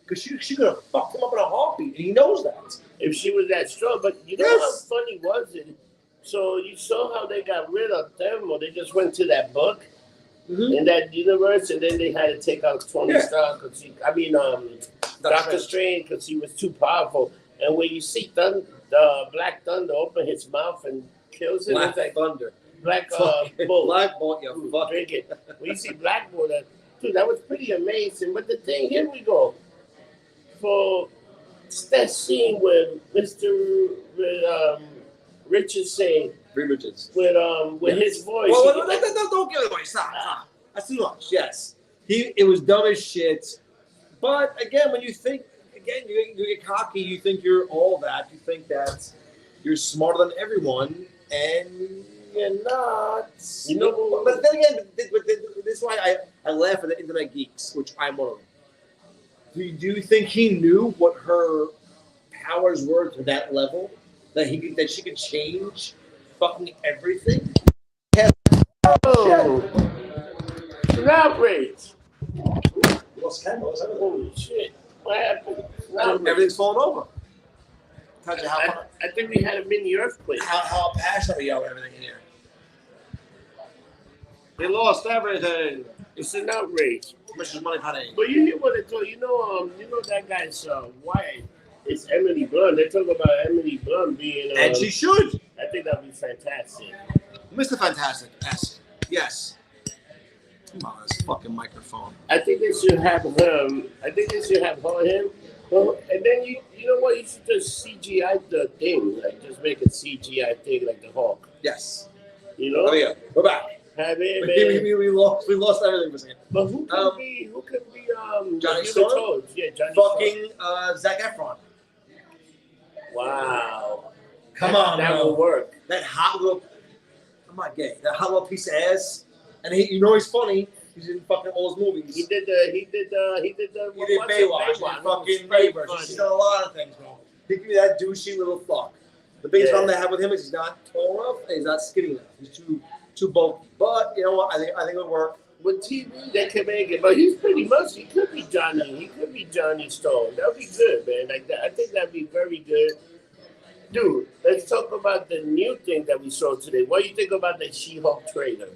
Speaker 2: because she could have fucked him up in a heartbeat, and he knows that.
Speaker 1: If she was that strong, but you know how funny was it? So you saw how they got rid of them, or they just went to that book in that universe, and then they had to take out Tony Stark because Doctor Strange because he was too powerful. And when you see the Black Thunder open his mouth and kills him,
Speaker 2: Black
Speaker 1: it's like
Speaker 2: Thunder.
Speaker 1: Black Bull.
Speaker 2: Black Bull, you fuck.
Speaker 1: Drink it. When you see Black Bull, that was pretty amazing. But the thing, here we go. For that scene with Mr. Richards saying, with his voice.
Speaker 2: Well, don't give it away. Stop. That's too much. Yes, it was dumb as shit. But again, when you think, you get cocky. You think you're all that. You think that you're smarter than everyone, and you're not. You know. But then again, this is why I laugh at the internet geeks, which I'm one of them. Do you think he knew what her powers were to that level? That she could change fucking everything?
Speaker 1: Oh, it's an outrage. Holy shit. What happened?
Speaker 2: Everything's falling over.
Speaker 1: I think we had a mini earthquake.
Speaker 2: How passionate we are with everything here. We lost everything.
Speaker 1: It's an outrage.
Speaker 2: Mrs. Money Penny.
Speaker 1: But you hear what they told you know that guy's wife. It's Emily Blunt. They talk about Emily Blunt being.
Speaker 2: And she should.
Speaker 1: I think that'd be fantastic.
Speaker 2: Mr. Fantastic. Yes. Come on, this fucking microphone.
Speaker 1: I think they should have him. I think they should have him. And then you know what? You should just CGI the thing. Like just make a CGI thing like the Hulk.
Speaker 2: Yes.
Speaker 1: You know?
Speaker 2: Oh yeah. We're back.
Speaker 1: Have it,
Speaker 2: we lost everything for a second.
Speaker 1: But who could be
Speaker 2: Johnny Storm?
Speaker 1: Yeah, Johnny
Speaker 2: fucking Zac Efron.
Speaker 1: Wow.
Speaker 2: Come on,
Speaker 1: that will work.
Speaker 2: That hot little I'm not gay. That hot little piece of ass. And he's funny. He's in fucking all his movies.
Speaker 1: He did
Speaker 2: Baywatch. Fucking Neighbors. He's done a lot of things, bro. He could be that douchey little fuck. The biggest problem they have with him is he's not tall enough and he's not skinny enough. He's too bulky. But you know what? I think it'll work.
Speaker 1: With TV, they can make it. But he's pretty much. He could be Johnny Storm. That'd be good, man. Like that. I think that'd be very good. Dude, let's talk about the new thing that we saw today. What do you think about the She-Hulk trailer?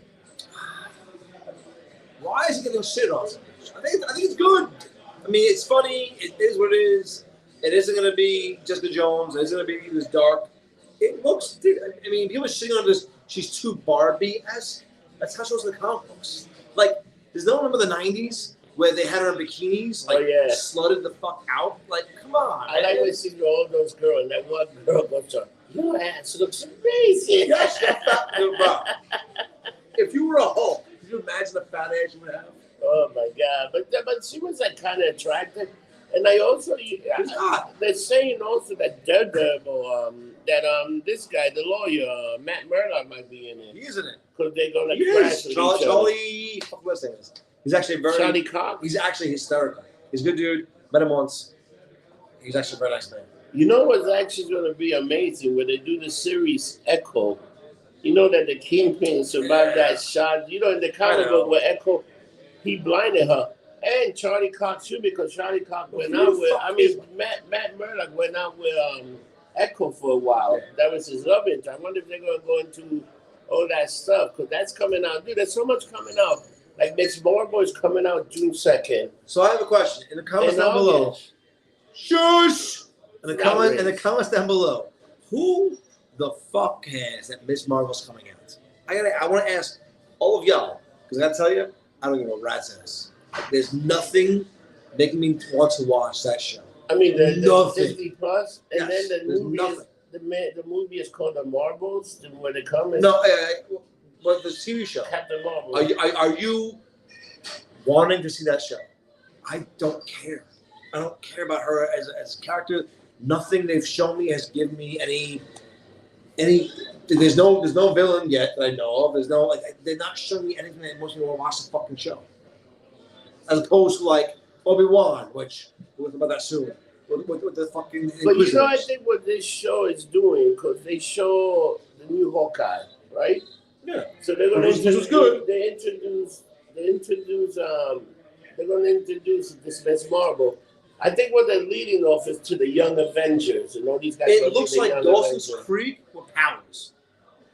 Speaker 2: Why is he getting shit on so much? I think it's good. I mean, it's funny. It is what it is. It isn't going to be Jessica Jones. It isn't going to be this dark. It looks. I mean, people are shitting on this. She's too Barbie-esque. That's how she was in the comic books. Like, does no one remember the '90s where they had her in bikinis, like slutted the fuck out. Like, come on.
Speaker 1: I like when seeing all those girls, and that one girl goes to, your ass looks amazing.
Speaker 2: Yes, bro. If you were a Hulk, could you imagine the fat ass you would have?
Speaker 1: Oh my God! But she was like kind of attractive, and I also they're saying also that Daredevil, this guy, the lawyer, Matt Murdock might be in it.
Speaker 2: He's in it
Speaker 1: because they're gonna crash with each other.
Speaker 2: Charlie, what's his name? He's actually very.
Speaker 1: Charlie Cox.
Speaker 2: He's actually hysterical. He's a good dude. Met him once. He's actually a very nice man.
Speaker 1: You know what's actually going to be amazing when they do the series Echo? You know that the Kingpin survived that shot. You know in the comic book where Echo, he blinded her. And Charlie Cox too, because Charlie Cox went out with, Matt Murdock went out with Echo for a while. That was his love interest. I wonder if they're going to go into all that stuff, because that's coming out. Dude, there's so much coming out. Like Miss Marvel is coming out June 2nd.
Speaker 2: So I have a question. In the comments down below. Shush! In the comments down below, who the fuck has that Miss Marvel's coming out? I want to ask all of y'all, because I gotta tell you, I don't give a rat's ass. There's nothing making me want to watch that show.
Speaker 1: I mean, the Disney Plus, and
Speaker 2: yes,
Speaker 1: then the movie is called The Marvels, where they come.
Speaker 2: But the TV show.
Speaker 1: Captain Marvel.
Speaker 2: Are you wanting to see that show? I don't care. I don't care about her as a character. Nothing they've shown me has given me any. There's no villain yet that I know of. There's no they're not showing me anything that makes me want to watch the fucking show. As opposed to like Obi-Wan, which we'll talk about that soon. With the fucking.
Speaker 1: But you know, I think what this show is doing, because they show the new Hawkeye, right?
Speaker 2: Yeah.
Speaker 1: So they're going to
Speaker 2: introduce. Good.
Speaker 1: They're going to introduce this Miss Marvel. I think what they're leading off is to the Young Avengers and all these guys.
Speaker 2: It looks like Dawson's Creek with powers,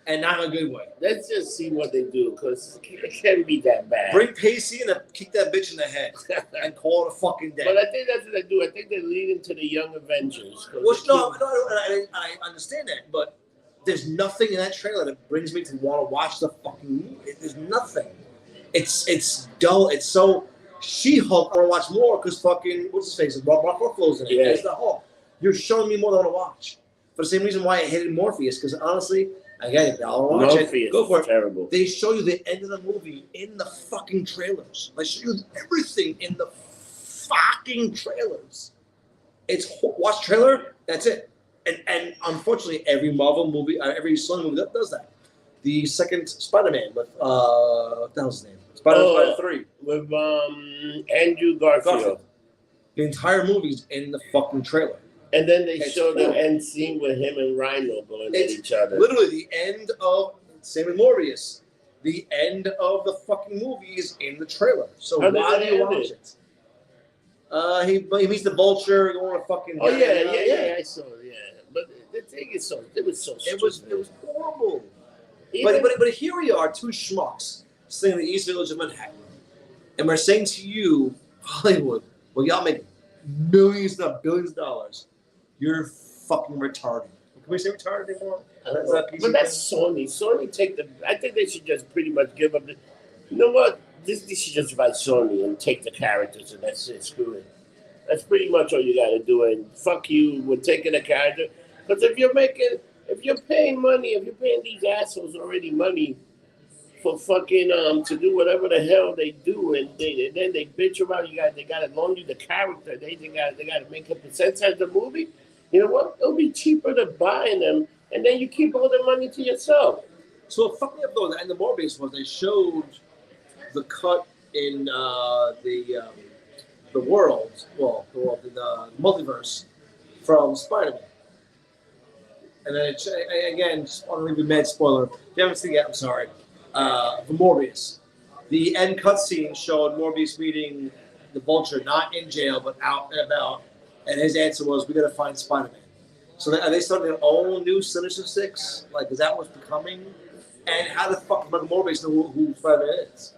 Speaker 2: and not in a good way.
Speaker 1: Let's just see what they do, because it can't be that bad.
Speaker 2: Bring Pacey and kick that bitch in the head and call it a fucking day.
Speaker 1: But I think that's what they do. I think they're leading to the Young Avengers.
Speaker 2: I understand that, but there's nothing in that trailer that brings me to want to watch the fucking movie. There's nothing. It's dull. It's so. She-Hulk, I want to watch more because fucking, what's his face? Mark Ruffalo's in it. It's the Hulk. You're showing me more than I want to watch. For the same reason why I hated Morpheus, because honestly, I get it. I'll watch it. Go for it.
Speaker 1: Terrible.
Speaker 2: They show you the end of the movie in the fucking trailers. They show you everything in the fucking trailers. It's watch trailer, that's it. And unfortunately, every Marvel movie, every Sony movie does that. The second Spider-Man with, what the hell's his name? Spider-Man 3.
Speaker 1: With Andrew Garfield.
Speaker 2: The entire movie's in the fucking trailer.
Speaker 1: And then they show the end scene with him and Rhino going at each other.
Speaker 2: Literally the end of, same with Morbius, the end of the fucking movie is in the trailer. So why do you watch it? He meets the Vulture going to fucking...
Speaker 1: Oh, yeah, I saw it, yeah. But the thing is it was so stupid.
Speaker 2: It was horrible. But here we are, two schmucks, sitting in the East Village of Manhattan, and we're saying to you, Hollywood, well, y'all make billions of dollars. You're fucking retarded. Can we say retarded anymore?
Speaker 1: But that's Sony. I think they should just pretty much give up. You know what? This should just buy Sony and take the characters, and that's it. Screw it. That's pretty much all you got to do. And fuck you with taking a character. Because if you're paying these assholes already money for fucking to do whatever the hell they do, and then they bitch about they got to loan you the character. They got to make a percentage of the movie. You know what? It'll be cheaper to buying them, and then you keep all the money to yourself.
Speaker 2: So what fucked me up though, and the Morbius was they showed the cut in the the multiverse from Spider-Man. And then again, just want to leave a mad spoiler. If you haven't seen it yet, I'm sorry. The Morbius. The end cutscene showed Morbius meeting the Vulture, not in jail, but out and about. And his answer was, we got to find Spider-Man. So are they starting their own new Sinister Six? Like, is that what's becoming? And how the fuck does Morbius know who Spider-Man is?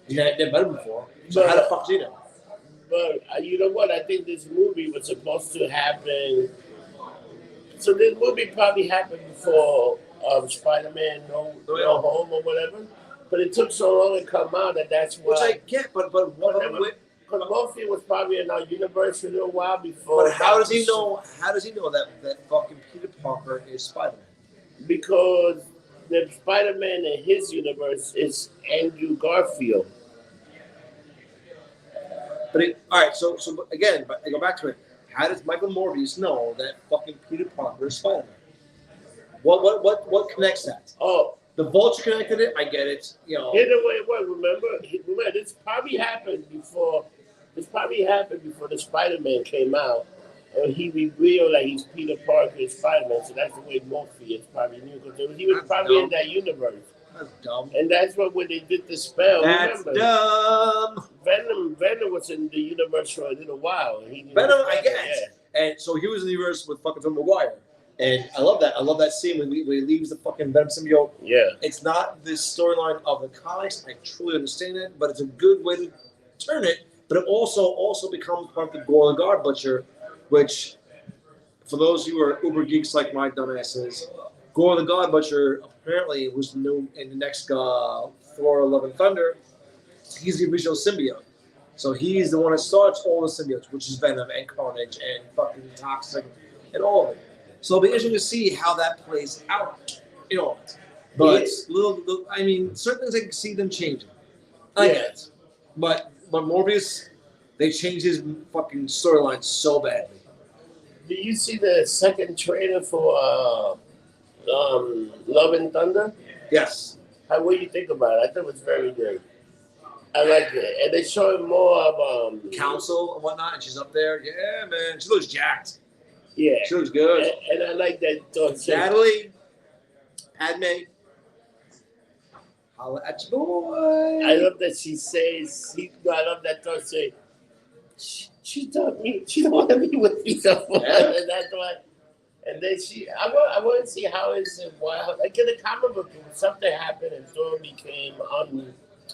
Speaker 2: He's never met him before. So how the fuck do you know?
Speaker 1: But you know what? I think this movie was supposed to happen. So this movie probably happened before Spider-Man No Home or whatever. But it took so long to come out that's why.
Speaker 2: Which I get, but what?
Speaker 1: Because Morpheus was probably in our universe for a little while before.
Speaker 2: But how does he know? How does he know that fucking Peter Parker is Spider-Man?
Speaker 1: Because the Spider-Man in his universe is Andrew Garfield.
Speaker 2: But all right, so again, but I go back to it. How does Michael Morbius know that fucking Peter Parker is Spider-Man? What connects that?
Speaker 1: Oh,
Speaker 2: the Vulture connected it. I get it. You know.
Speaker 1: Either way it was. Remember, this probably happened before. This probably happened before the Spider-Man came out, and he revealed that he's Peter Parker, Spider-Man. So that's the way Morpheus probably knew, because he was probably in that universe.
Speaker 2: That's dumb.
Speaker 1: And that's when they did the spell.
Speaker 2: That's
Speaker 1: remember?
Speaker 2: Dumb.
Speaker 1: Venom was in the universe for a little while.
Speaker 2: Venom, I guess. Yeah. And so he was in the universe with fucking Tom Maguire. And I love that. I love that scene when he leaves the fucking Venom symbiote.
Speaker 1: Yeah.
Speaker 2: It's not this storyline of the comics. I truly understand it, but it's a good way to turn it. But it also becomes part of the Gore the God Butcher, which, for those who are uber geeks like my dumbasses, Gore the God Butcher apparently was new in the next Thor: Love and Thunder. He's the original symbiote. So he's the one that starts all the symbiotes, which is Venom and Carnage and fucking Toxic and all of it. So it'll be interesting to see how that plays out. You know, but I mean, certain things I can see them changing. I guess. But Morbius, they changed his fucking storyline so badly.
Speaker 1: Do you see the second trailer for Love and Thunder?
Speaker 2: Yes.
Speaker 1: What do you think about it? I thought it was very good. I like it. And they showing more of
Speaker 2: Council and whatnot, and she's up there. Yeah, man. She looks jacked.
Speaker 1: Yeah.
Speaker 2: She looks good.
Speaker 1: And I like that.
Speaker 2: Natalie, Padme, holla at your boy.
Speaker 1: I love that she says, I love that thought say, she taught me, she don't want to be with me so much.
Speaker 2: Yeah.
Speaker 1: And that's why. And then I want to see how is it, why, like in the comic book, something happened and Thor became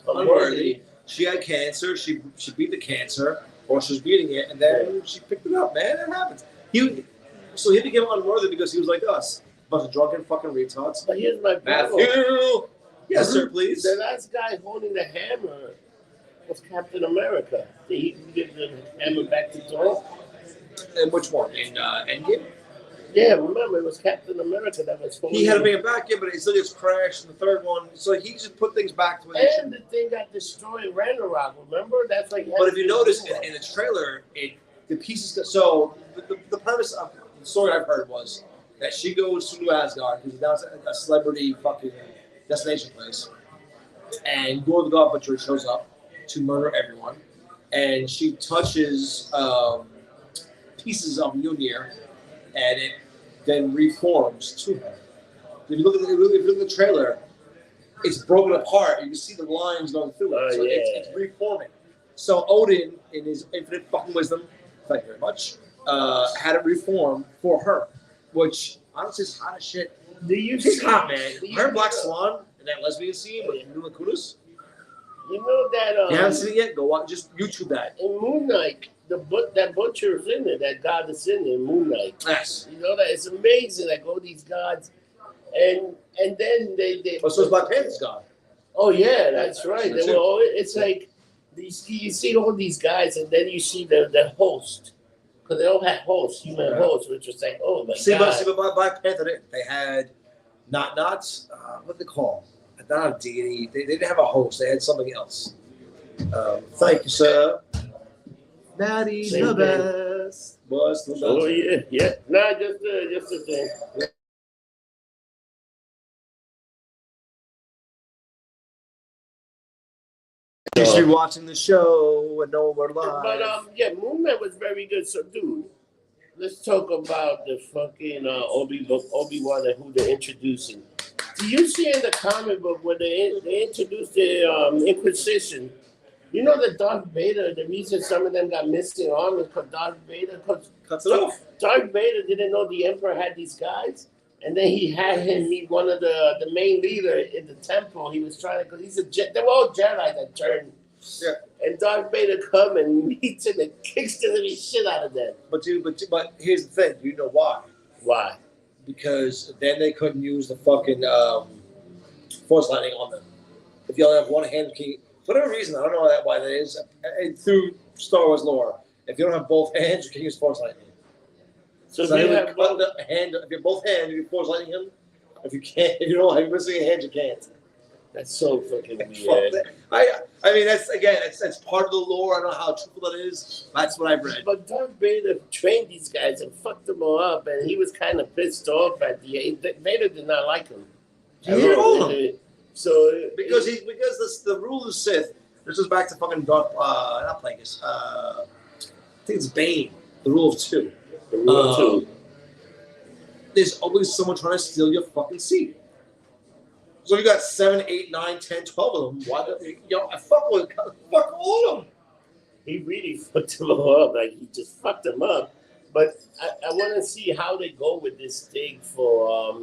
Speaker 1: unworthy.
Speaker 2: She had cancer. She beat the cancer, or she was beating it, and then she picked it up. Man, that happens. So he became unworthy because he was like us, a bunch of drunken fucking retards.
Speaker 1: But here's my problem.
Speaker 2: Matthew. Yes, sir, please.
Speaker 1: The last guy holding the hammer was Captain America. He gave the hammer back to Thor.
Speaker 2: And which one? In Endgame?
Speaker 1: Yeah, remember, it was Captain America that was holding.
Speaker 2: He had to bring it back, but it still gets crashed in the third one. So he just put things back to
Speaker 1: it. And the thing got destroyed in Ragnarok, remember? That's like.
Speaker 2: But if you notice in the trailer, the pieces. So the premise of the story I've heard was that she goes to New Asgard, because now it's a celebrity fucking destination place, and Gore the God Butcher shows up to murder everyone, and she touches pieces of Mjolnir, and it then reforms to her. If you look at the trailer, it's broken apart. You can see the lines going through it. So it's reforming. So Odin, in his infinite fucking wisdom, thank you very much, had it reformed for her, which honestly is hot as shit. She's hot, man. Her Black Swan and that lesbian scene with Mila Kunis.
Speaker 1: You know that.
Speaker 2: You haven't seen it yet? Go watch. Just YouTube that.
Speaker 1: In Moon Knight, that butcher is in there. That god is in there. Moon Knight.
Speaker 2: Yes.
Speaker 1: You know that it's amazing. Like all these gods, and then they.
Speaker 2: Oh, so it's Black Panther's god.
Speaker 1: Oh yeah, that's right. They were all, it's like you see all these guys, and then you see the host, because they all had hosts, human hosts, which was like, oh my god.
Speaker 2: But Black Panther didn't. They had what they call. Not a deity. They didn't have a host. They had something else. Thank you, sir. Maddie's the best. Was the best.
Speaker 1: Oh yeah. Nah, just a thing.
Speaker 2: You should be watching the show and know we're live.
Speaker 1: But Moon Knight was very good. So, dude, let's talk about the fucking Obi-Wan and who they're introducing. Do you see in the comic book when they introduced the Inquisition? You know that Darth Vader, the reason some of them got missing arms is because Darth Vader
Speaker 2: cuts it off.
Speaker 1: Darth Vader didn't know the Emperor had these guys, and then he had him meet one of the main leader in the temple. He was trying to, because they were all Jedi that turned.
Speaker 2: Yeah.
Speaker 1: And Darth Vader come and meets him and kicks the living shit out of them.
Speaker 2: But here's the thing. You know why?
Speaker 1: Why?
Speaker 2: Because then they couldn't use the fucking Force lightning on them. if you only have one hand, for whatever reason, I don't know why that is. Through Star Wars lore, if you don't have both hands, you can use Force Lightning. So if you have cut the hand, if you're both hands, you can Force Lightning him. If you can't, if you don't have missing a hand, you can't.
Speaker 1: That's so fucking weird.
Speaker 2: I mean, that's part of the lore. I don't know how truthful that is. That's what I've read.
Speaker 1: But Darth Vader trained these guys and fucked them all up, and he was kind of pissed off at the end. Vader did not like him. So
Speaker 2: because the rule of Sith. This goes back to fucking Darth, not Plagueis. I think it's Bane. The rule of two.
Speaker 1: The rule of two.
Speaker 2: There's always someone trying to steal your fucking seat. So if you got 7, 8, 9, 10, 12 of them, why don't I fuck all of them?
Speaker 1: He really fucked them all up. Like, he just fucked them up. But I want to see how they go with this thing for,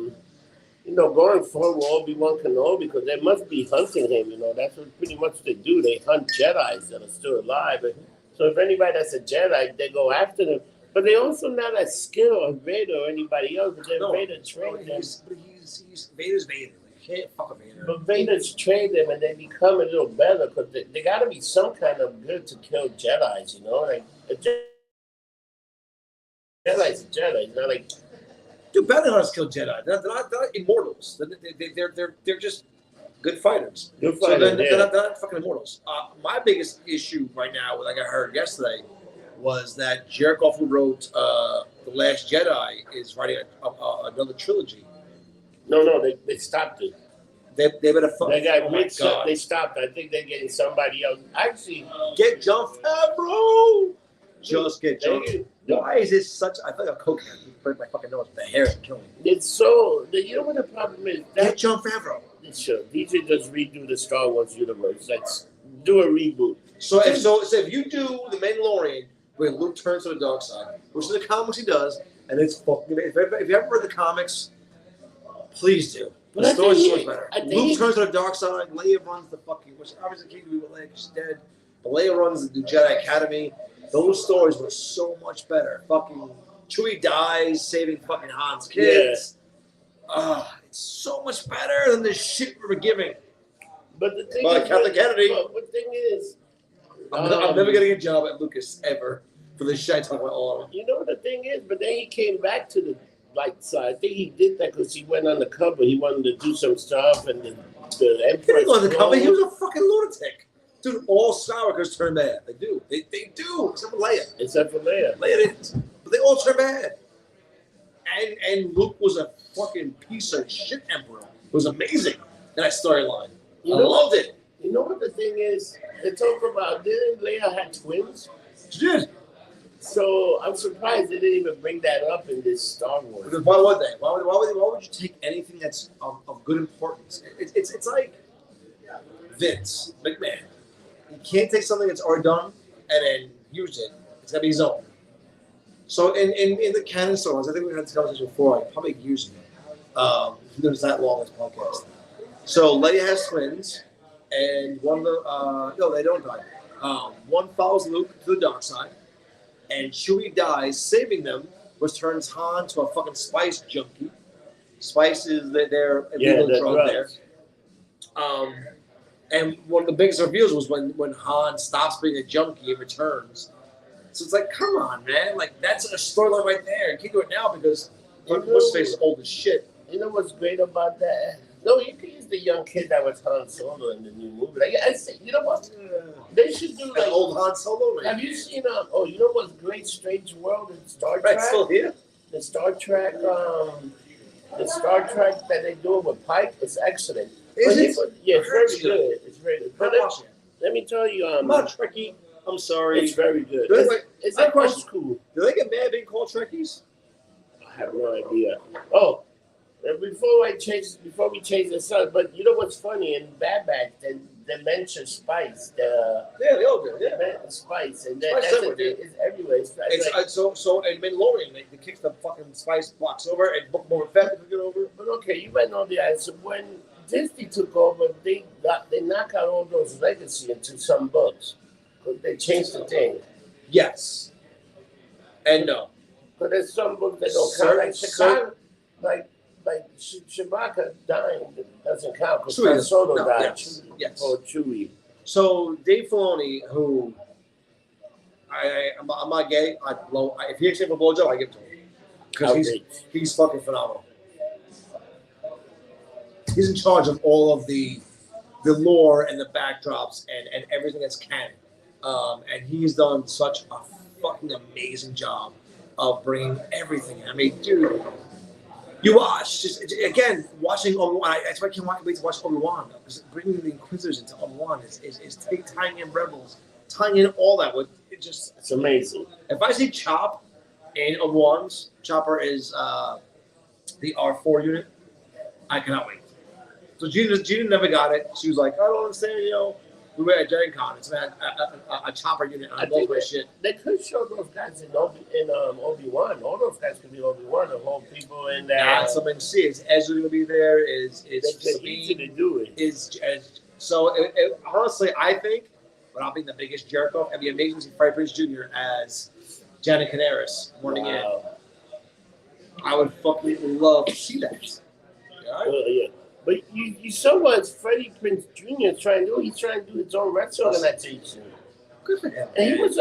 Speaker 1: going forward, Obi-Wan Kenobi, because they must be hunting him. That's what pretty much they do. They hunt Jedis that are still alive. So if anybody that's a Jedi, they go after them. But they also not as skilled as Vader or anybody else. But Vader trained them.
Speaker 2: Vader's Vader. You can't fuck a Vader.
Speaker 1: But Vader's trained them, and they become a little better because they got to be some kind of good to kill Jedis. Like a Jedi's a Jedi. It's not like.
Speaker 2: Dude, bounty hunters kill Jedi. They're not immortals. They're just good fighters.
Speaker 1: Good fighters.
Speaker 2: So they're not fucking immortals. My biggest issue right now, like I heard yesterday, was that Jericho, who wrote The Last Jedi, is writing another trilogy.
Speaker 1: No, they stopped it.
Speaker 2: They better fuck.
Speaker 1: They got mixed up. They stopped. I think they're getting somebody else. Actually,
Speaker 2: get Jon Favreau. Just get Jon. Why is this such? I feel like a cokehead. You break my fucking nose. The hair is killing me.
Speaker 1: It's so. You know what the problem is?
Speaker 2: Get Jon Favreau.
Speaker 1: Sure. They should just redo the Star Wars universe. Let's do a reboot.
Speaker 2: So if you do the Mandalorian where Luke turns to the dark side, which in the comics he does, and it's fucking. If you haven't read the comics, please do. The story's so much better. Luke turns to the dark side. Leia runs the fucking. Which obviously can't be with Leia because she's dead. But Leia runs the Jedi Academy. Those stories were so much better. Fucking Chewie dies saving fucking Han's kids. Yeah. It's so much better than the shit we were giving.
Speaker 1: But the thing
Speaker 2: is, Captain Kennedy.
Speaker 1: But the thing is,
Speaker 2: I'm never getting a job at Lucas ever for this shit I talk about all of them.
Speaker 1: You know what the thing is? But then he came back to the light side. I think he did that because he went undercover. He wanted to do some stuff, and the Emperor.
Speaker 2: He didn't go undercover. He was a fucking lunatic. Dude, all Skywalkers turn bad. They do. They do. Except for Leia. Leia didn't. But they all turn bad. And Luke was a fucking piece of shit emperor. It was amazing, that storyline. I loved it.
Speaker 1: You know what the thing is? They talk about, didn't Leia have twins?
Speaker 2: She did.
Speaker 1: So I'm surprised they didn't even bring that up in this Star Wars.
Speaker 2: Because why would they? Why would you take anything that's of good importance? It's like Vince McMahon. You can't take something that's already done and then use it. It's got to be his own. So in the canon stories, I think we had this conversation before, like probably years ago. It was that long, this podcast. So Leia has twins, and one of the no, they don't die. One follows Luke to the dark side, and Chewie dies, saving them, which turns Han to a fucking spice junkie. Spice is their illegal drug there. And one of the biggest reveals was when Han stops being a junkie and returns. So it's like, come on, man. Like, that's a storyline right there. You can't do it now because what's face is old as shit.
Speaker 1: You know what's great about that? No, you can use the young kid that was Han Solo in the new movie. Like, I say, you know what? They should do like
Speaker 2: old Han Solo. Man.
Speaker 1: Have you seen? You know what's great? Strange World in Star Trek.
Speaker 2: Right, still here.
Speaker 1: The Star Trek that they do with Pike is excellent.
Speaker 2: Is it?
Speaker 1: Yeah, it's very good. It's very good. But let me tell you,
Speaker 2: I'm not Trekkie. I'm sorry.
Speaker 1: It's very good. It's
Speaker 2: like
Speaker 1: old school.
Speaker 2: Do they get mad being called Trekkies?
Speaker 1: I have no idea. Oh, before we change the sun, but you know what's funny? In Bad Batch, they mention spice.
Speaker 2: They all do. Yeah,
Speaker 1: spice, and that's it's everywhere.
Speaker 2: So in Mandalorian, they kick the fucking spice blocks over, and Book Boba Fett took it over.
Speaker 1: But okay, you might know the answer. When Disney took over, they knock out all those legacy into some books. They changed the thing.
Speaker 2: Yes. And no.
Speaker 1: But there's some books that don't count. Like like Chewbacca dying doesn't count because Han Solo died.
Speaker 2: Yes.
Speaker 1: Or Chewie.
Speaker 2: So Dave Filoni, who I'm not gay. If he accepts a blowjob, I give it to him because he's fucking phenomenal. He's in charge of all of the lore and the backdrops and everything that's canon. And he's done such a fucking amazing job of bringing everything in. I mean, dude, you watch again watching Obi-Wan. That's why I can't wait to watch Obi-Wan. Because bringing the Inquisitors into Obi-Wan is tying in Rebels, tying in all that. It's
Speaker 1: amazing.
Speaker 2: If I see Chop in Obi-Wan's, Chopper is the R4 unit. I cannot wait. So Gina never got it. She was like, I don't understand, we were at Gen Con. It's a chopper unit on both my shit.
Speaker 1: They could show those guys in Obi-Wan. All those guys could be Obi-Wan. The whole people in there.
Speaker 2: Nah, so many see. Is Ezra going to be there? Is
Speaker 1: easy to do it.
Speaker 2: Honestly, I think, without being the biggest jerk off, it'd be amazing to see Freddie Prinze Jr. as Janet Canaris morning in. I would fucking love to see that.
Speaker 1: Yeah. But you saw what Freddie Prinze Jr. is trying to do. He's trying to do his own wrestling organization.
Speaker 2: Good for him.
Speaker 1: And he was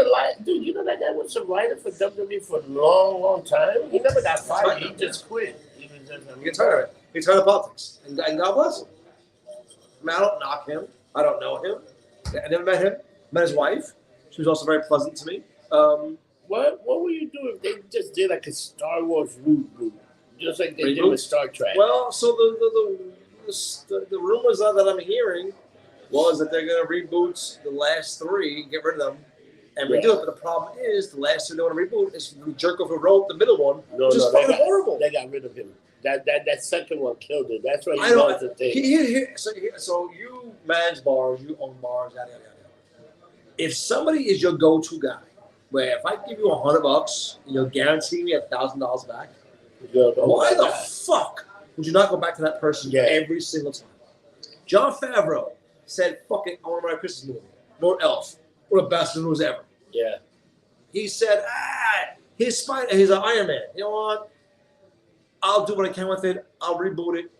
Speaker 1: dude, you know that guy was a writer for WWE for a long, long time? He never got fired. He just quit. He
Speaker 2: gets tired of it. He's tired of politics. And God bless him. I mean, I don't knock him. I don't know him. I never met him. Met his wife. She was also very pleasant to me.
Speaker 1: What would you do if they just did like a Star Wars reboot? Just like they did with Star Trek?
Speaker 2: Well, so the rumors that I'm hearing was that they're going to reboot the last three, get rid of them, and redo it. But the problem is, the last two they want to reboot is the jerk who wrote the middle one, which is fucking horrible.
Speaker 1: They got rid of him. That second one killed it. That's why he lost the thing.
Speaker 2: So you manage bars, you own bars, yada yada yada. If somebody is your go-to guy, where if I give you $100, you'll guarantee me $1,000 back. Why the fuck would you not go back to that person every single time? Jon Favreau said, fuck it, I want to write a Christmas movie. Wrote Elf. One of the best news ever.
Speaker 1: Yeah.
Speaker 2: He said, he's an Iron Man. You know what? I'll do what I can with it. I'll reboot it.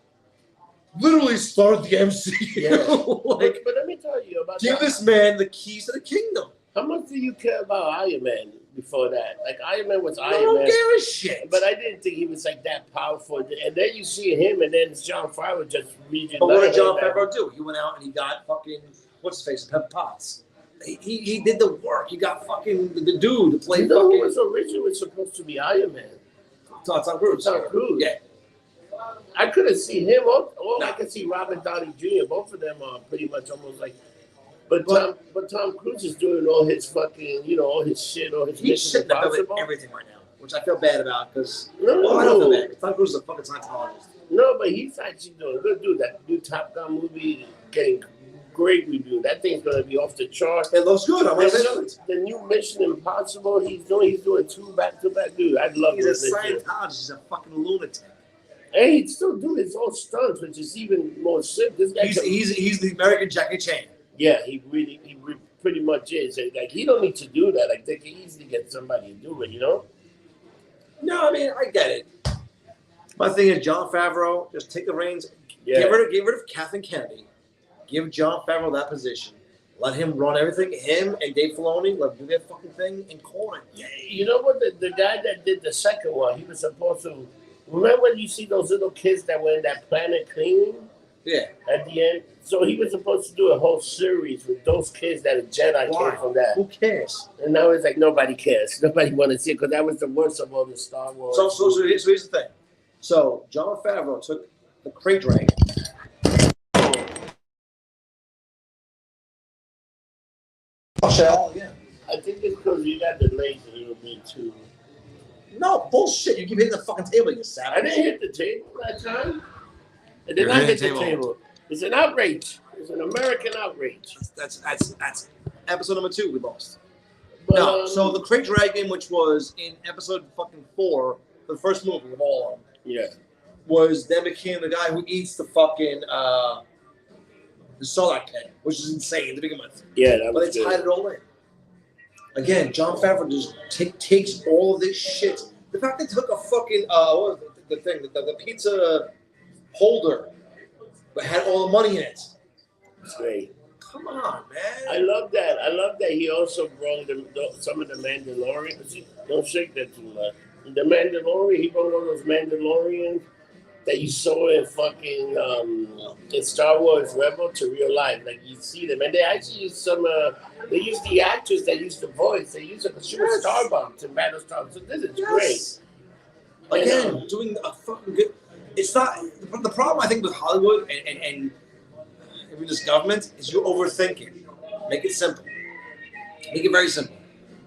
Speaker 2: Literally start the MCU.
Speaker 1: Yeah. But let me tell you about
Speaker 2: give this man the keys to the kingdom.
Speaker 1: How much do you care about Iron Man before that? Like, Iron Man was Iron Man.
Speaker 2: I don't give a shit.
Speaker 1: But I didn't think he was, like, that powerful. And then you see him, and then Jon Favreau just reading.
Speaker 2: But what did Jon Favreau do? He went out and he got fucking, what's his face, Pep Potts. He did the work. He got fucking the dude to play
Speaker 1: fucking. Who was originally supposed to be Iron Man?
Speaker 2: Tom Cruise.
Speaker 1: Tom Cruise. Yeah. I couldn't see him, or I could see Robert Downey Jr. Both of them are pretty much almost like. But Tom Cruise is doing all his fucking, all his shit, all his
Speaker 2: he's sitting up with everything right now, which I feel bad about because I don't feel bad. Tom Cruise is a fucking Scientologist.
Speaker 1: No, but he's actually doing a good dude. That new Top Gun movie getting great review. That thing's gonna be off the chart.
Speaker 2: It looks good.
Speaker 1: The new Mission Impossible. He's doing two back-to-back. Dude, I'd love.
Speaker 2: He's a Scientologist. He's a fucking lunatic.
Speaker 1: And he'd still do his own stunts, which is even more sick. This guy
Speaker 2: he's the American Jackie Chan.
Speaker 1: Yeah, he pretty much is. Like, he don't need to do that. Like, they can easily get somebody to do it,
Speaker 2: No, I mean, I get it. My thing is, Jon Favreau, just take the reins. Yeah. Get rid of Kathleen Kennedy. Give Jon Favreau that position. Let him run everything. Him and Dave Filoni, let him do their fucking thing and call it.
Speaker 1: Yeah. You know what? The guy that did the second one, he was supposed to. Remember when you see those little kids that were in that planet cleaning?
Speaker 2: Yeah.
Speaker 1: At the end? So he was supposed to do a whole series with those kids that a Jedi came from that.
Speaker 2: Who cares?
Speaker 1: And now it's like nobody cares. Nobody want to see it because that was the worst of all the Star Wars.
Speaker 2: So here's the thing. So Jon Favreau took the crate dragon. Yeah.
Speaker 1: I think it's because you got delayed a little bit too.
Speaker 2: No, bullshit. You keep hitting the fucking table, you savage.
Speaker 1: I didn't hit the table that time. I did not hit the table. It's an outrage. It's an American outrage.
Speaker 2: That's episode number 2 we lost. But, so the crate dragon, which was in episode fucking 4, the first movie of all of them.
Speaker 1: Yeah.
Speaker 2: Was then became the guy who eats the fucking the Sarlacc pit, which is insane to begin with.
Speaker 1: Yeah, that was
Speaker 2: But they tied it all in. Again, Jon Favreau just takes all of this shit. The fact they took a fucking what was the thing, the pizza holder, but had all the money in it.
Speaker 1: It's great.
Speaker 2: Come on, man.
Speaker 1: I love that. I love that he also brought some of the Mandalorians. Don't shake that too much. The Mandalorian, he brought one of those Mandalorians that you saw in fucking in Star Wars Rebel to real life. Like you see them, and they actually use some. They use the actress that used the voice. They use a she was Starbucks in Battlestar. So this is great.
Speaker 2: Again, doing a fucking good. It's not the problem. I think with Hollywood and even this government is you overthink it. Make it simple. Make it very simple.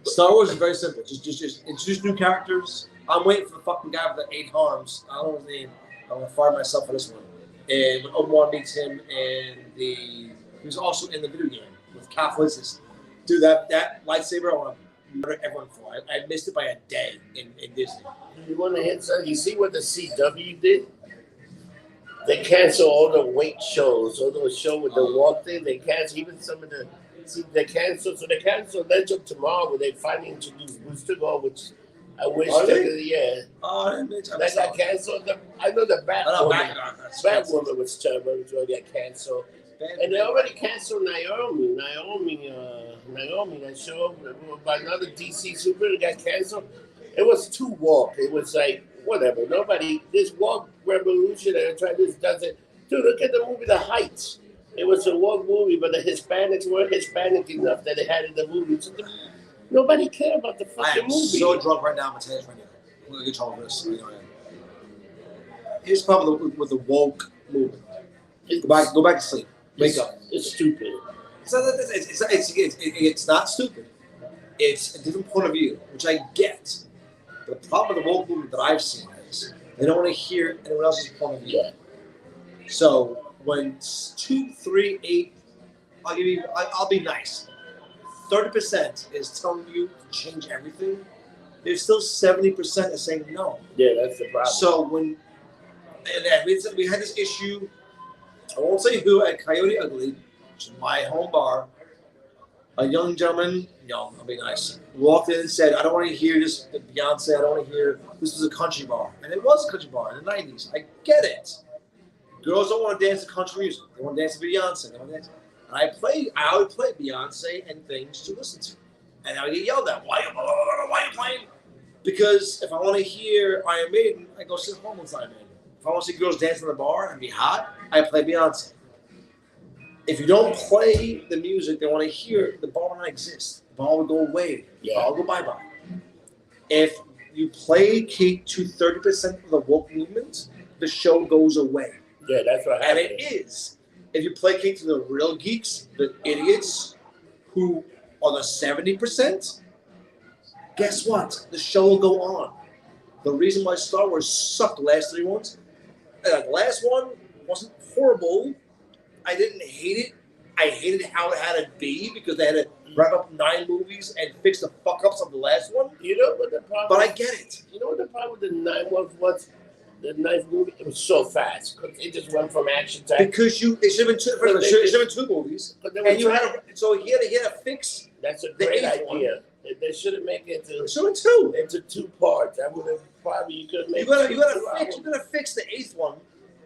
Speaker 2: Star Wars is very simple. Just introduce new characters. I'm waiting for the fucking guy with the 8 arms. I don't know his name. I'm gonna fire myself for this one. And when Obi-Wan meets him, and he was also in the video game with Catholics. Dude, that lightsaber I want to murder everyone for. I missed it by a day in Disney.
Speaker 1: You want to hit something? You see what the CW did? They cancel all the weight shows, all those shows with the walk thing. They cancel even some of the. See, they cancel. So they cancel Legend of Tomorrow, where they finally introduced Booster Gold, which I wish they could. Yeah.
Speaker 2: Oh,
Speaker 1: that got canceled. I know the Batwoman was terrible. It was going to get canceled. And they already canceled Naomi, that show by another DC super got canceled. It was too woke. It was like, whatever. Nobody, this woke revolution they're trying to does it. Dude, look at the movie The Heights. It was a woke movie, but the Hispanics weren't Hispanic enough that they had in the movie. So nobody cared about the fucking movie.
Speaker 2: I am so drunk right now. I'm going to tell you this right now. I'm going to get trouble for this. Here's the problem with the woke movement. Go back to sleep. Wake up.
Speaker 1: It's stupid.
Speaker 2: It's not stupid. It's a different point of view, which I get. The problem with the woke movement that I've seen is they don't want to hear anyone else's point of view. So when 2, 3, 8, I'll be nice. 30% is telling you to change everything. There's still 70% is saying no.
Speaker 1: Yeah, that's the problem.
Speaker 2: So when we had this issue. I won't say who at Coyote Ugly, which is my home bar. A young gentleman, I'll be nice, walked in and said, I don't want to hear this Beyonce, I don't want to hear, this was a country bar. And it was a country bar in the 90s. I get it. Girls don't want to dance to country music. They want to dance to Beyonce. They want to dance. And I would play Beyonce and things to listen to. And I would get yelled at. Why are you playing? Because if I want to hear Iron Maiden, I go sit home with Iron Maiden. If I want to see girls dance in the bar and be hot, I play Beyonce. If you don't play the music they want to hear, the bar will not exist. The bar will go away. The bar will go bye-bye. If you play Kate to 30% of the woke movement, the show goes away.
Speaker 1: Yeah, that's what
Speaker 2: And
Speaker 1: happened.
Speaker 2: it is. If you play Kate to the real geeks, the idiots who are the 70%, guess what? The show will go on. The reason why Star Wars sucked the last 3 ones, the last one wasn't horrible. I didn't hate it. I hated how it had to be because they had to wrap up 9 movies and fix the fuck-ups of the last one.
Speaker 1: You know what the problem
Speaker 2: But I get it.
Speaker 1: You know what the problem with the 9th was? The 9th movie, it was so fast. It just went from action to
Speaker 2: Because it should have been 2 movies. And you had so he had to fix.
Speaker 1: That's a great idea. They should have made it into 2 parts. I would have probably you could make.
Speaker 2: You gotta fix the 8th one,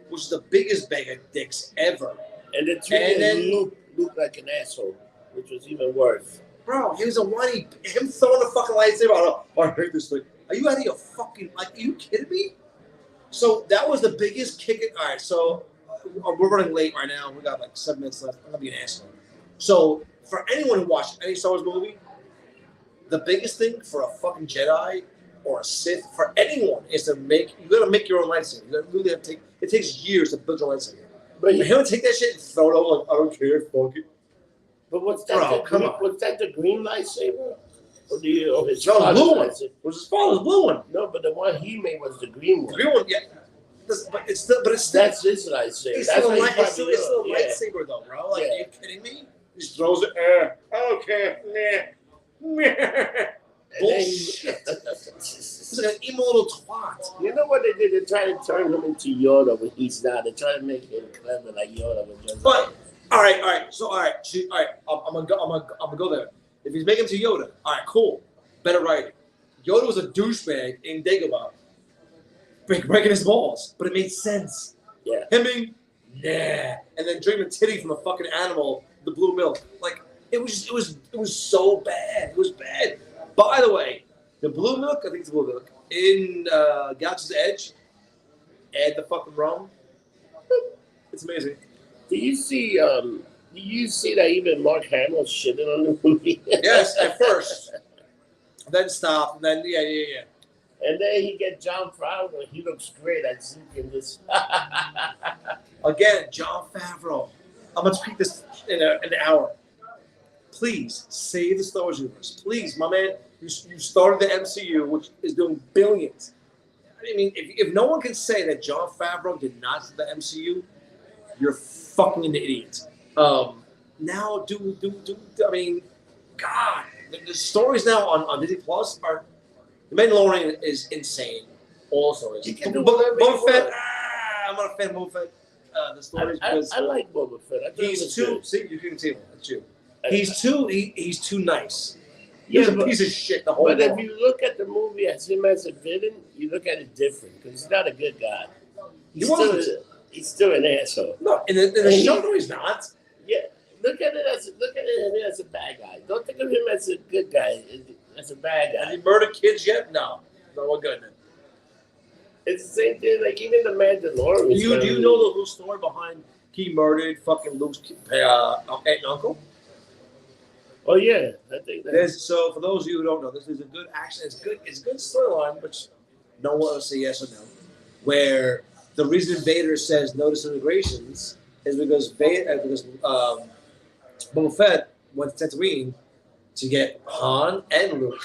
Speaker 2: which is the biggest bag of dicks ever.
Speaker 1: And then Luke looked like an asshole, which was even worse.
Speaker 2: Bro, he was a whiny. Him throwing the fucking lightsaber. I hate this thing. Are you out of your fucking? Are you kidding me? So that was the biggest kick. All right, so we're running late right now. We got like 7 minutes left. I'm gonna be an asshole. So for anyone who watched any Star Wars movie, the biggest thing for a fucking Jedi or a Sith, for anyone, is to you gotta make your own lightsaber. You really have to it takes years to build your lightsaber. But you don't take that shit and throw it over like, I don't care, fuck it.
Speaker 1: But what's that?
Speaker 2: Bro, come on.
Speaker 1: Was that the green lightsaber? Or his
Speaker 2: father's
Speaker 1: blue
Speaker 2: one? Was his father's blue one?
Speaker 1: No, but the one he made was the green one.
Speaker 2: The green one, yeah. But it's still.
Speaker 1: That's his lightsaber.
Speaker 2: It's still a lightsaber though, bro. Like, are you kidding me? He just throws it. I don't care. Bullshit. He's like an emo little twat.
Speaker 1: You know what they did? They tried to turn him into Yoda, but he's not. They tried to make him clever like Yoda.
Speaker 2: But all right. So all right. I'm gonna go there. If he's making him to Yoda, all right, cool. Better writing. Yoda was a douchebag in Dagobah, breaking his balls, but it made sense.
Speaker 1: Yeah.
Speaker 2: Him being, nah, and then drinking a titty from a fucking animal, the blue milk. Like it was so bad. It was bad. By the way, the blue milk, I think it's blue milk in Galaxy's Edge. Add the fucking rum. It's amazing.
Speaker 1: Do you see that even Mark Hamill shitting on the movie?
Speaker 2: Yes, at first. Then stop. Then yeah.
Speaker 1: And then he gets John Favreau. He looks great at in this.
Speaker 2: Again, John Favreau. I'm gonna tweet this in an hour. Please save the Star Wars universe. Please, my man. You started the MCU, which is doing billions. I mean, if no one can say that John Favreau did not start the MCU, you're fucking an idiot. Now, I mean, God, the stories now on Disney Plus are. The Mandalorian is insane. All stories.
Speaker 1: You can do
Speaker 2: Boba Fett. I'm not a fan of Boba Fett. The stories because
Speaker 1: I like Boba Fett.
Speaker 2: He's too. See, you can see him. That's you. He's too nice.
Speaker 1: Yeah,
Speaker 2: He's a piece of shit. The whole.
Speaker 1: But if you look at the movie as him as a villain, you look at it different because he's not a good guy. He's still an asshole.
Speaker 2: No, in the show, no, he's not.
Speaker 1: Yeah, look at him as a bad guy. Don't think of him as a good guy. As a bad guy.
Speaker 2: Has he murdered kids yet? No, we're good.
Speaker 1: It's the same thing. Like even the Mandalorian.
Speaker 2: Do you know the whole story behind he murdered fucking Luke's aunt and uncle?
Speaker 1: Oh yeah, I think that.
Speaker 2: So for those of you who don't know, this is a good action. It's a good storyline, which no one will say yes or no. Where the reason Vader says no disintegrations is because Boba Fett went to Tatooine to get Han and Luke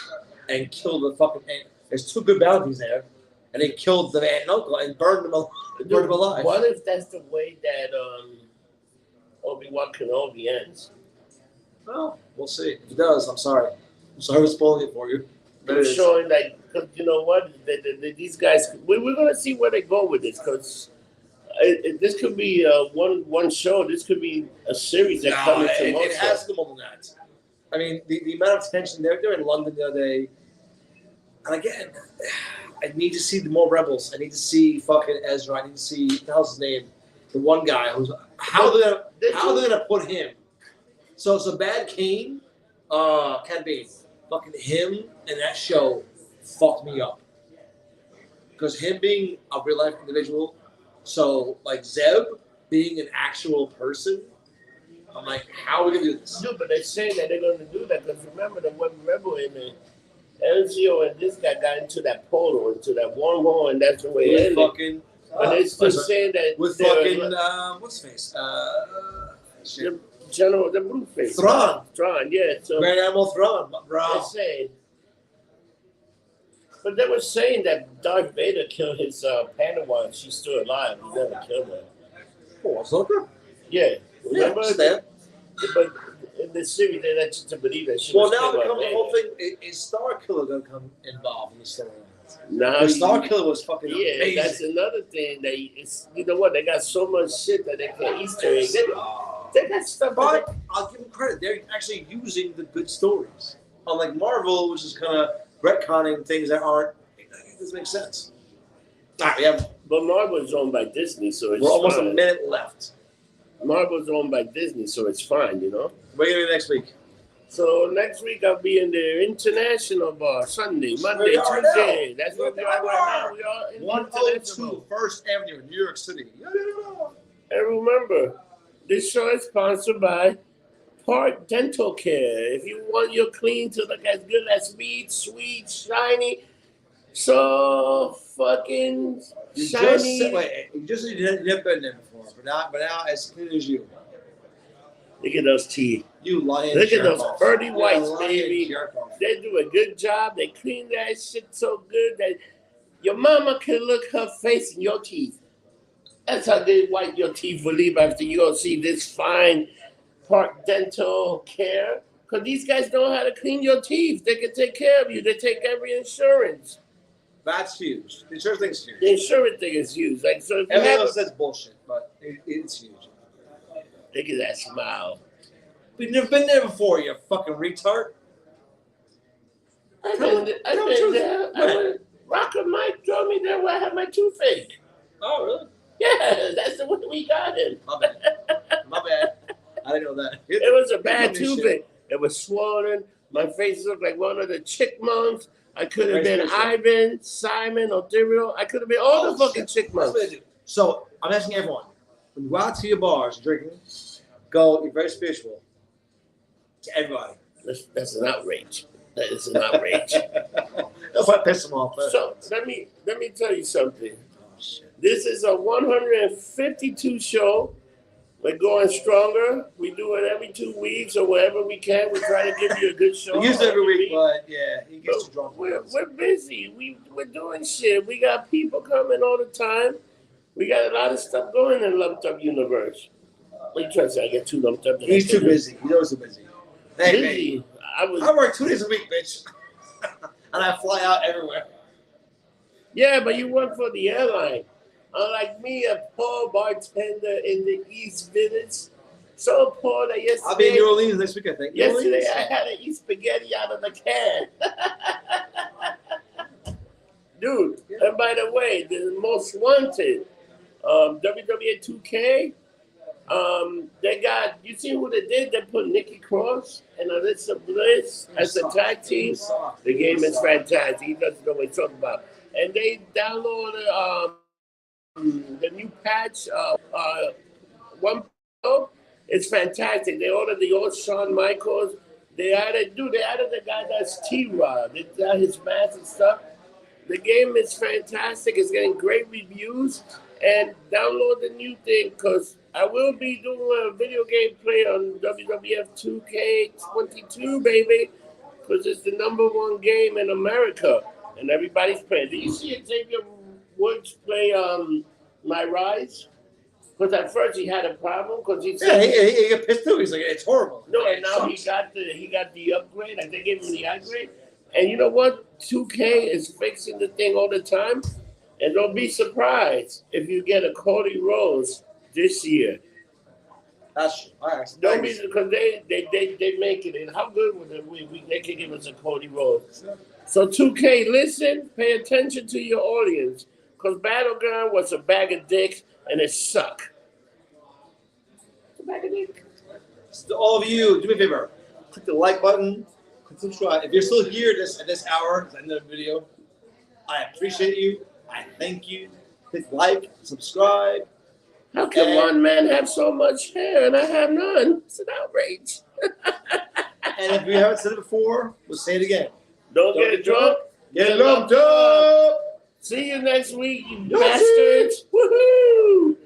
Speaker 2: and kill the fucking aunt. There's two good bounties there, and they killed the aunt and uncle and burned them alive.
Speaker 1: What if that's the way that Obi-Wan Kenobi ends?
Speaker 2: Well, we'll see. If it does, I'm sorry. I'm sorry for spoiling it for you.
Speaker 1: But it's showing that, cause you know what, these guys, we're going to see where they go with this, because this could be one show. This could be a series that comes into
Speaker 2: it has to go more than that. I mean, the amount of tension, they're in London the other day. And again, I need to see the more Rebels. I need to see fucking Ezra. I need to see, what the hell's his name? The one guy who's, how they're going to put him. So Bad Kane, Cat Bane, fucking him and that show fucked me up. Because him being a real life individual, so like Zeb being an actual person, I'm like, how are we going to do this?
Speaker 1: No, but they're saying that they're going to do that because remember the one Rebel in the LGO and this guy got into that portal, into that wormhole, and that's the way it ended.
Speaker 2: Fucking,
Speaker 1: but they're still saying that
Speaker 2: with fucking what's his face?
Speaker 1: General the blue face.
Speaker 2: Thrawn,
Speaker 1: yeah. So
Speaker 2: Grand Admiral Thrawn, bro.
Speaker 1: They're saying, but they were saying that Darth Vader killed his Padawan. She's still alive. He never killed her.
Speaker 2: Oh, Ahsoka?
Speaker 1: Yeah. Remember
Speaker 2: that?
Speaker 1: But in the series, they let you to believe that she
Speaker 2: well,
Speaker 1: was
Speaker 2: now
Speaker 1: killed.
Speaker 2: the whole thing is Star Killer going to come involved in the story.
Speaker 1: Now,
Speaker 2: Star Killer was fucking amazing.
Speaker 1: That's another thing. You know what? They got so much shit that they can Easter eggs. They got stuff.
Speaker 2: But I'll give them credit. They're actually using the good stories. Unlike Marvel, which is kind of retconning things that aren't. It doesn't make sense. All right,
Speaker 1: but Marvel's owned by Disney, so it's
Speaker 2: we're almost
Speaker 1: fine.
Speaker 2: a minute left.
Speaker 1: Marvel's owned by Disney, so it's fine, you know.
Speaker 2: What are you doing next week?
Speaker 1: So next week I'll be in the International Bar, Sunday, Monday, Tuesday. That's where we are right now. We are in
Speaker 2: 102 First Avenue, New York City.
Speaker 1: And remember, this show is sponsored by Park Dental Care. If you want your clean to look as good as sweet, shiny, so fucking shiny.
Speaker 2: You just never been there before, but now as clean as you.
Speaker 1: Look at those teeth.
Speaker 2: You lying.
Speaker 1: Look at those pearly whites,
Speaker 2: lying
Speaker 1: baby. They do a good job. They clean that shit so good that your mama can look her face in your teeth. That's how they white your teeth will leave after you go see this fine Park Dental Care. Because these guys know how to clean your teeth. They can take care of you. They take every insurance.
Speaker 2: That's huge. The insurance thing's huge.
Speaker 1: The insurance thing is huge. Like, so if
Speaker 2: everyone else says bullshit, but it's huge.
Speaker 1: Look at that smile.
Speaker 2: We've never been there before, you fucking retard.
Speaker 1: I've been there. Rocker Mike drove me there where I had my toothache.
Speaker 2: Oh, really?
Speaker 1: Yeah, that's the one we got him.
Speaker 2: My bad. My bad. I didn't know that.
Speaker 1: It was a bad tooth. It was swollen. My face looked like one of the chipmunks. I could have been Ivan, Simon, Othello. I could have been all the fucking chipmunks.
Speaker 2: So I'm asking everyone: when you go out to your bars drinking, go. You're very spiritual. To everybody.
Speaker 1: That's an outrage. That is an outrage.
Speaker 2: That's what pissed them off.
Speaker 1: So let me tell you something.
Speaker 2: Oh, shit.
Speaker 1: This is a 152 show. We're going stronger. We do it every 2 weeks or wherever we can. We try to give you a good show.
Speaker 2: We use it every week, but yeah, he gets too drunk.
Speaker 1: We're busy. We're doing shit. We got people coming all the time. We got a lot of stuff going in Lumped Up Universe. What you trying to say? I get too lumped up.
Speaker 2: He's too busy. He's always too busy. Hey,
Speaker 1: busy.
Speaker 2: Man, I work 2 days a week, bitch. And I fly out everywhere.
Speaker 1: Yeah, but you work for the airline. Unlike me, a poor bartender in the East Village. So poor that yesterday.
Speaker 2: I'll be in New Orleans next week, I think.
Speaker 1: Yesterday I had to eat spaghetti out of the can. Dude, and by the way, the most wanted, WWE 2K, they got, you see who they did? They put Nikki Cross and Alyssa Bliss as a tag team. The game is fantastic. He doesn't know what he's talking about. And they downloaded the new patch, 1.0. It's fantastic. They ordered the old Shawn Michaels. They added the guy that's T-Rod. They got his mask and stuff. The game is fantastic. It's getting great reviews. And download the new thing because I will be doing a video game play on WWF 2K22, baby, because it's the #1 game in America, and everybody's playing. Did you see Xavier Woods play My Rise? Because at first he had a problem because he said
Speaker 2: he got pissed too. He's like, it's horrible.
Speaker 1: No, and now he got the upgrade. Like they gave him the upgrade. And you know what? 2K is fixing the thing all the time. And don't be surprised if you get a Cody Rhodes this year.
Speaker 2: That's true. All right.
Speaker 1: Don't be because they make it. And how good would they can give us a Cody Rhodes? So 2K, listen, pay attention to your audience. Because Battleground was a bag of dicks and it sucked. It's a bag of dicks.
Speaker 2: So all of you, do me a favor. Click the like button. Click subscribe. If you're still here at this hour, because I know the video, I appreciate you. I thank you. Click like, subscribe.
Speaker 1: How can one man have so much hair and I have none? It's an outrage.
Speaker 2: And if we haven't said it before, we'll say it again.
Speaker 1: Don't get drunk.
Speaker 2: Get lumped up.
Speaker 1: See you next week, you bastards. Woohoo!